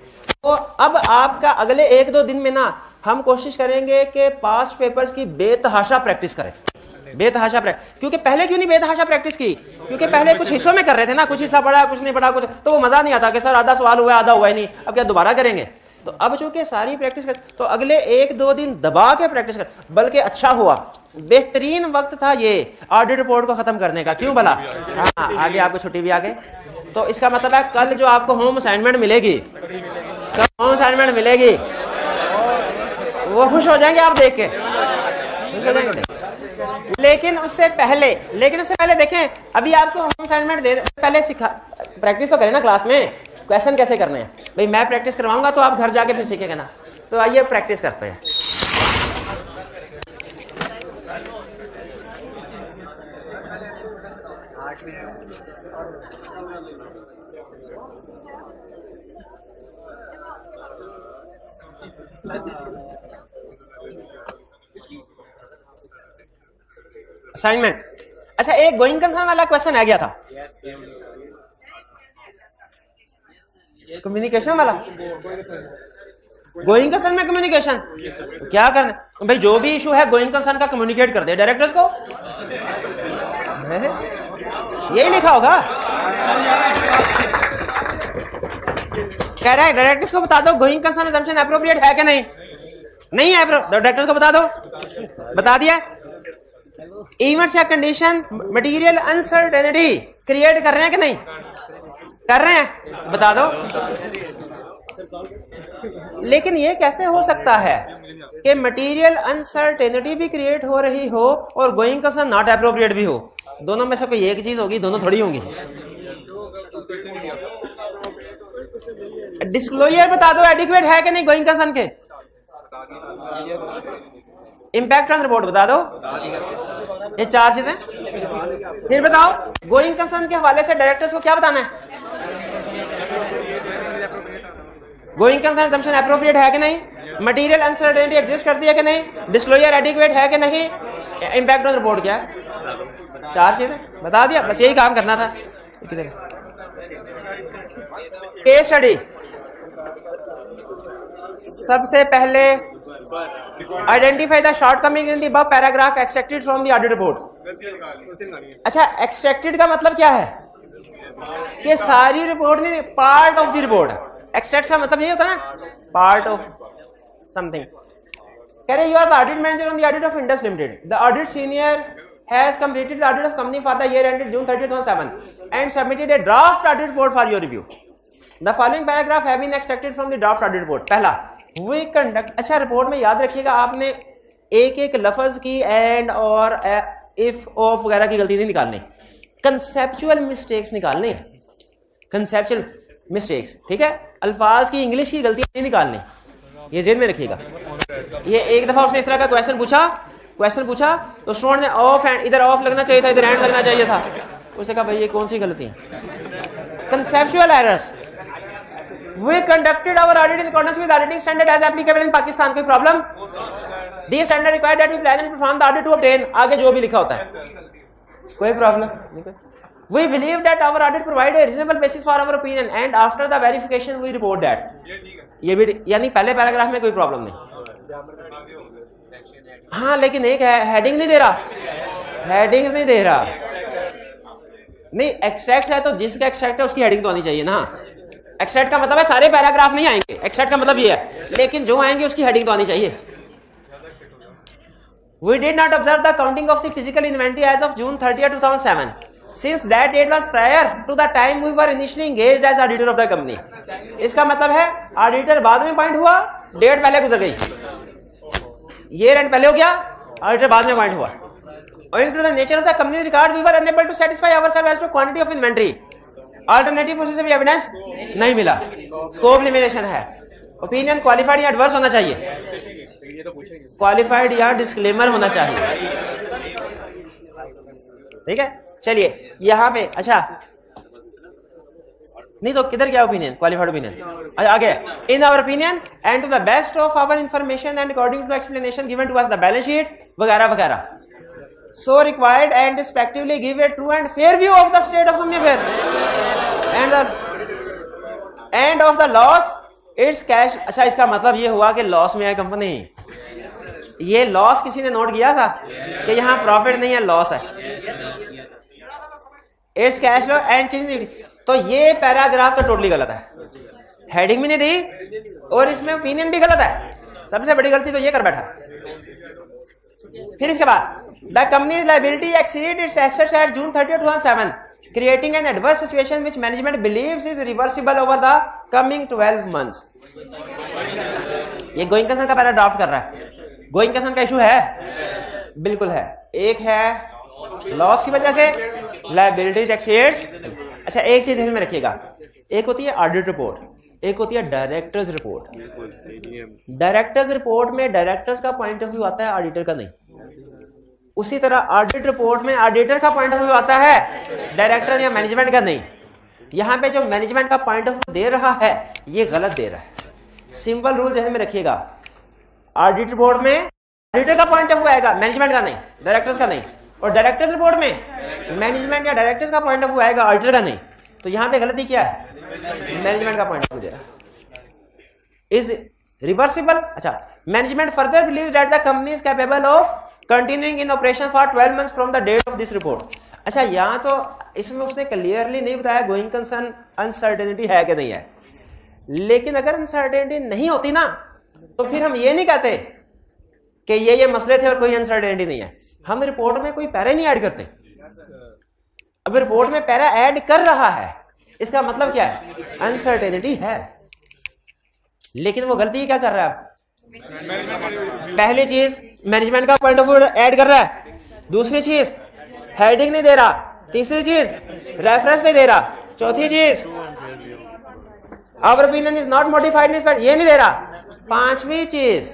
तो अब आपका अगले 1-2 दिन में ना हम कोशिश करेंगे कि पास्ट पेपर्स की बेतहाशा प्रैक्टिस करें। क्योंकि पहले क्यों नहीं बेतहाशा प्रैक्टिस की? क्योंकि पहले कुछ हिस्सों में कर रहे थे ना, कुछ हिस्सा पढ़ा कुछ नहीं पढ़ा, कुछ तो वो मजा नहीं आता कि सर आधा सवाल हुआ आधा हुआ ही नहीं, अब क्या दोबारा करेंगे। तो अब चूंकि सारी प्रैक्टिस कर, तो अगले 1-2 दिन दबा के प्रैक्टिस कर। बल्कि अच्छा हुआ, बेहतरीन वक्त था ये ऑडिट रिपोर्ट को खत्म करने का। क्यों भला? हाँ, आगे आपको छुट्टी भी आ गई, तो इसका मतलब है कल जो आपको होम असाइनमेंट मिलेगी, वो खुश हो जाएंगे आप देख के, खुश हो जाएंगे। लेकिन उससे पहले देखें, अभी आपको होम असाइनमेंट दे पहले सिखा, प्रैक्टिस तो करें ना क्लास में, क्वेश्चन कैसे करने हैं भाई। मैं प्रैक्टिस करवाऊंगा तो आप घर जाके फिर सीखेंगे ना। तो आइए प्रैक्टिस करते हैं। असाइनमेंट, अच्छा एक गोइंग कंसर्न वाला क्वेश्चन आ गया था, कम्युनिकेशन वाला। गोइंग कंसर्न में कम्युनिकेशन क्या करना भाई? जो भी इशू है गोइंग कंसर्न का कम्युनिकेट कर दे डायरेक्टर्स को, यही लिखा होगा। कह रहा है डायरेक्टर्स को बता दो गोइंग कंसर्न अजम्पशन एप्रोप्रिएट है कि नहीं है, डायरेक्टर्स को बता दो, बता दिया। इवेंट्स या कंडीशन मटेरियल अनसर्टेनिटी क्रिएट कर रहे हैं कि नहीं कर रहे हैं, बता दो। लेकिन ये कैसे हो सकता है कि मटेरियल अनसर्टेनिटी भी क्रिएट हो रही हो और गोइंग कंसर्न नॉट एप्रोप्रिएट भी हो? दोनों में से कोई एक चीज होगी, दोनों थोड़ी होंगी। डिस्क्लोजर बता दो एडिक्वेट है कि नहीं गोइंग कंसर्न के। इंपैक्ट ऑन रिपोर्ट बता दो। ये 4 चीजें। फिर बताओ गोइंग कंसर्न के हवाले से डायरेक्टर्स को क्या बताना है? गोइंग कंसर्न अजम्पशन एप्रोप्रिएट है कि नहीं, मटेरियल अनसर्टेनिटी एग्जिस्ट करती है कि नहीं, डिस्क्लोजर एडिक्वेट है कि नहीं, इंपैक्ट ऑन रिपोर्ट क्या है। 4 चीजें बता दिया, बस यही काम करना था। केस स्टडी, सबसे पहले identify the shortcoming in the above paragraph extracted from the audit report. अच्छा, एक्सट्रैक्टेड का मतलब क्या है कि सारी रिपोर्ट नहीं, part of the report. Extract का मतलब यही होता है ना, पार्ट ऑफ समथिंग। कह रहे you are the audit manager on the audit of Indus Limited, the audit senior has completed the audit of company for the year ended June 30, 2007 and submitted a draft audit report for your review. The following paragraph have been extracted from the draft audit report. पहला, we conduct, अच्छा report में याद रखिएगा आपने एक लफ्ज की and और इफ ऑफ वगैरह की गलती नहीं निकालनी, कंसेप्चुअल मिस्टेक्स निकालने, कंसेप्चुअल मिस्टेक्स, ठीक है। अल्फाज की इंग्लिश की गलती नहीं निकालनी, ये ज़हन में रखिएगा। ये एक दफा उसने इस तरह का क्वेश्चन पूछा तो स्टूडेंट ने ऑफ एंड, इधर ऑफ लगना चाहिए था, इधर एंड लगना चाहिए था। उसने कहा भाई ये कौन सी गलती है? Conceptual errors, We conducted our audit in accordance with auditing standard as applicable in Pakistan. कोई problem? These standard required that we plan and perform the audit to obtain. आगे जो भी लिखा होता है, कोई problem? We believe that our audit provide a reasonable basis for our opinion and after the verification we report that. ये भी यानी पहले पैराग्राफ में कोई प्रॉब्लम नहीं। हाँ, लेकिन एक हेडिंग नहीं दे रहा, हेडिंग्स नहीं दे रहा। नहीं, एक्सट्रैक्ट है तो जिसका एक्सट्रैक्ट है उसकी हेडिंग तो आनी चाहिए ना। एक्सट्रैक्ट का मतलब है सारे पैराग्राफ नहीं आएंगे, एक्सट्रैक्ट का मतलब ये है, लेकिन जो आएंगे उसकी हेडिंग तो आनी चाहिए। We did not observe the counting of the physical inventory as of June 30, 2007. Since that date was prior to the time we were initially engaged as auditor of the company. इसका मतलब है auditor बाद में appoint हुआ, date पहले गुजर गई, year and पहले हो गया, ऑडिटर बाद में अपॉइंट हुआ। Owing to the nature of the company's record, we were unable to satisfy ourselves as to quantity of inventory. Alternative process of evidence नहीं मिला, स्कोप लिमिटेशन है। ओपिनियन क्वालिफाइड या एडवर्स होना चाहिए, क्वालिफाइड या डिस्क्लेमर होना चाहिए, ठीक है। चलिए यहाँ पे, अच्छा नहीं तो किधर क्या ओपिनियन, क्वालिफाइड ओपिनियन। आगे, in our opinion and to the best of our information and according to explanation given to us the balance sheet वगैरह वगैरह, so required and respectively give a true and fair view of the state of company affairs and the end of the loss its cash। अच्छा, इसका मतलब ये हुआ कि loss में है कंपनी। ये लॉस किसी ने नोट किया था कि यहाँ प्रॉफिट नहीं है, लॉस है। इट्स कैश फ्लो एंड चीज, तो ये पैराग्राफ तो टोटली गलत है, हेडिंग भी नहीं दी और इसमें ओपिनियन भी गलत है। सबसे बड़ी गलती तो ये कर बैठा। फिर इसके बाद the company's liability exceeded its assets at June 30, 2007, creating an adverse situation which management believes is reversible over the coming 12 months. ये गोइंग कंसर्न का पहला ड्राफ्ट कर रहा है। गोइंग कंसर्न का इशू है, बिल्कुल है। एक है लॉस की वजह से, liabilities exceeds। अच्छा, एक चीज इसमें रखिएगा, एक होती है ऑडिट रिपोर्ट, एक होती है डायरेक्टर्स रिपोर्ट। डायरेक्टर्स रिपोर्ट में डायरेक्टर्स का पॉइंट ऑफ व्यू आता है, ऑडिटर का नहीं। उसी तरह ऑडिट रिपोर्ट में ऑडिटर का पॉइंट ऑफ व्यू आता है, डायरेक्टर या मैनेजमेंट का नहीं। यहां पे जो मैनेजमेंट का पॉइंट ऑफ व्यू दे रहा है ये गलत दे रहा है। सिंपल रूल जैसे में रखिएगा, ऑडिट रिपोर्ट में ऑडिटर का पॉइंट ऑफ व्यू आएगा, मैनेजमेंट का नहीं, डायरेक्टर्स का नहीं। और डायरेक्टर्स रिपोर्ट में मैनेजमेंट या डायरेक्टर्स का पॉइंट ऑफ व्यू आएगा, ऑडिटर का नहीं। तो यहां पे गलती क्या है, मैनेजमेंट का पॉइंट ऑफ व्यू दे रहा है। Is reversible. अच्छा, management further believes that the company is capable of continuing in operation for 12 months from the date of this report। अच्छा, यहाँ तो इसमें उसने क्लियरली नहीं बताया गोइंग कंसर्न अनसर्टेनिटी है कि नहीं है, लेकिन अगर अनसर्टेनिटी नहीं होती ना तो फिर हम ये नहीं कहते कि ये मसले थे और कोई अनसर्टेनिटी नहीं है। हम रिपोर्ट में कोई पैरा नहीं ऐड करते। अब रिपोर्ट में पैरा ऐड कर रहा है, इसका मतलब क्या है, अनसर्टेनिटी है। लेकिन वो गलती क्या कर रहा है, पहली चीज मैनेजमेंट का पॉइंट ऑफ व्यू ऐड कर रहा है, दूसरी चीज हेडिंग नहीं दे रहा, तीसरी चीज रेफरेंस नहीं दे रहा, चौथी चीज our opinion is not modified ये नहीं दे रहा, पांचवी चीज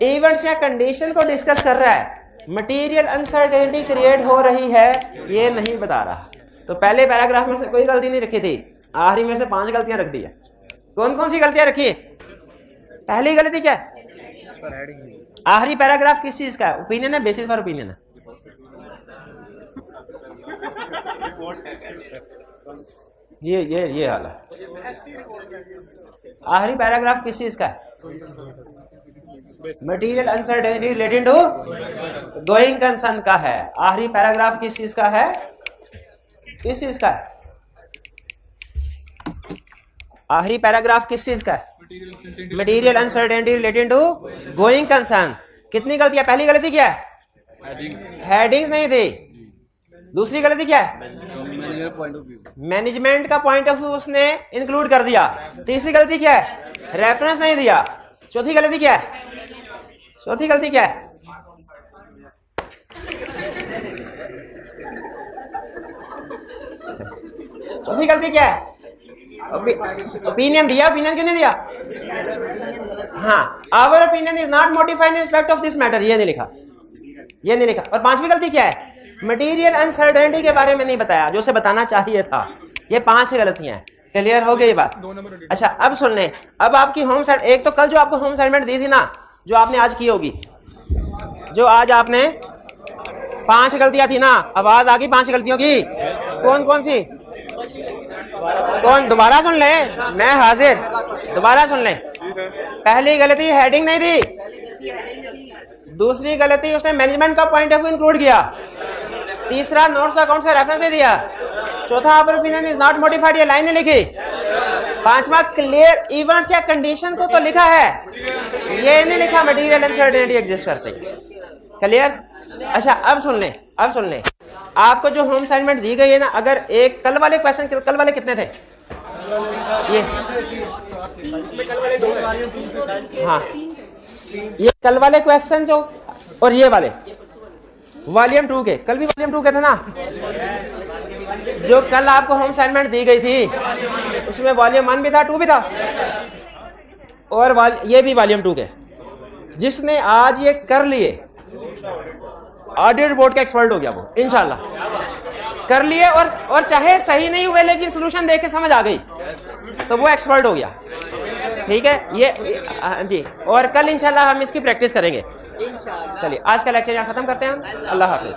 इवेंट्स या कंडीशन को डिस्कस कर रहा है, मटेरियल अनसर्टेनिटी क्रिएट हो रही है ये नहीं बता रहा। तो पहले पैराग्राफ में से कोई गलती नहीं रखी थी, आखिरी में से 5 गलतियां रख दी है। कौन कौन सी गलतियां रखी? पहली गलती क्या है, आखिरी पैराग्राफ किस चीज का है, ओपिनियन है, बेसिस फॉर ओपिनियन है। ये हाल है। आखिरी पैराग्राफ किस चीज का है, material uncertainty related to going concern का है। आखिरी पैराग्राफ किस चीज का है, किस चीज का है, आखिरी पैराग्राफ किस चीज का है, material uncertainty related to going concern. कितनी गलतियां, पहली गलती क्या है, हेडिंग्स नहीं थी, दूसरी गलती क्या है, मैनेजमेंट का पॉइंट ऑफ व्यू उसने इंक्लूड कर दिया, तीसरी गलती क्या है, रेफरेंस नहीं दिया, चौथी गलती क्या है, चौथी गलती क्या है, चौथी गलती क्या है, ओपिनियन दिया, ओपिनियन क्यों नहीं दिया, हाँ, our opinion is not modified in respect of this matter, ये नहीं लिखा, ये नहीं लिखा। और पांचवी गलती क्या है, मटेरियल अनसर्टेनिटी के बारे में नहीं बताया जो उसे बताना चाहिए था। ये 5 गलतियां हैं। क्लियर हो गई बात? अच्छा अब सुन लें, अब आपकी होम साइड, एक तो कल जो आपको होम असाइनमेंट दी थी ना, जो आपने आज की होगी, जो आज आपने 5 गलतियां थी ना, आवाज आ गई 5 गलतियों की, कौन कौन सी? कौन? दोबारा सुन ले, मैं हाजिर, दोबारा सुन ले। पहली गलती हेडिंग नहीं दी, दूसरी गलती उसने मैनेजमेंट का पॉइंट ऑफ व्यू इंक्लूड किया, तीसरा नोट्स अकाउंट से रेफरेंस नहीं दिया, चौथा अवर ओपिनियन इज नॉट मॉडिफाइड, ये लाइन नहीं लिखी, पांचवा क्लियर इवेंट्स या कंडीशन को तो लिखा है, ये नहीं लिखा मटेरियल अनसर्टेनिटी एग्जिस्ट करते। क्लियर? अच्छा अब सुन लें, अब सुन लें, आपको जो होम असाइनमेंट दी गई है ना, अगर एक कल वाले क्वेश्चन, कल वाले कितने थे? ये हाँ, ये कल वाले क्वेश्चन जो, और ये वाले वॉल्यूम 2 के, कल भी वॉल्यूम 2 के थे ना, जो कल आपको होम असाइनमेंट दी गई थी उसमें वॉल्यूम 1 भी था, 2 भी था, और ये भी वॉल्यूम 2 के। जिसने आज ये कर लिए ऑडिट बोर्ड का एक्सपर्ट हो गया वो, इंशाल्लाह कर लिए, और चाहे सही नहीं हुए लेकिन सोल्यूशन देख के समझ आ गई तो वो एक्सपर्ट हो गया। ठीक है, ये जी, और कल इंशाल्लाह हम इसकी प्रैक्टिस करेंगे। चलिए आज का लेक्चर यहाँ खत्म करते हैं हम। अल्लाह हाफिज।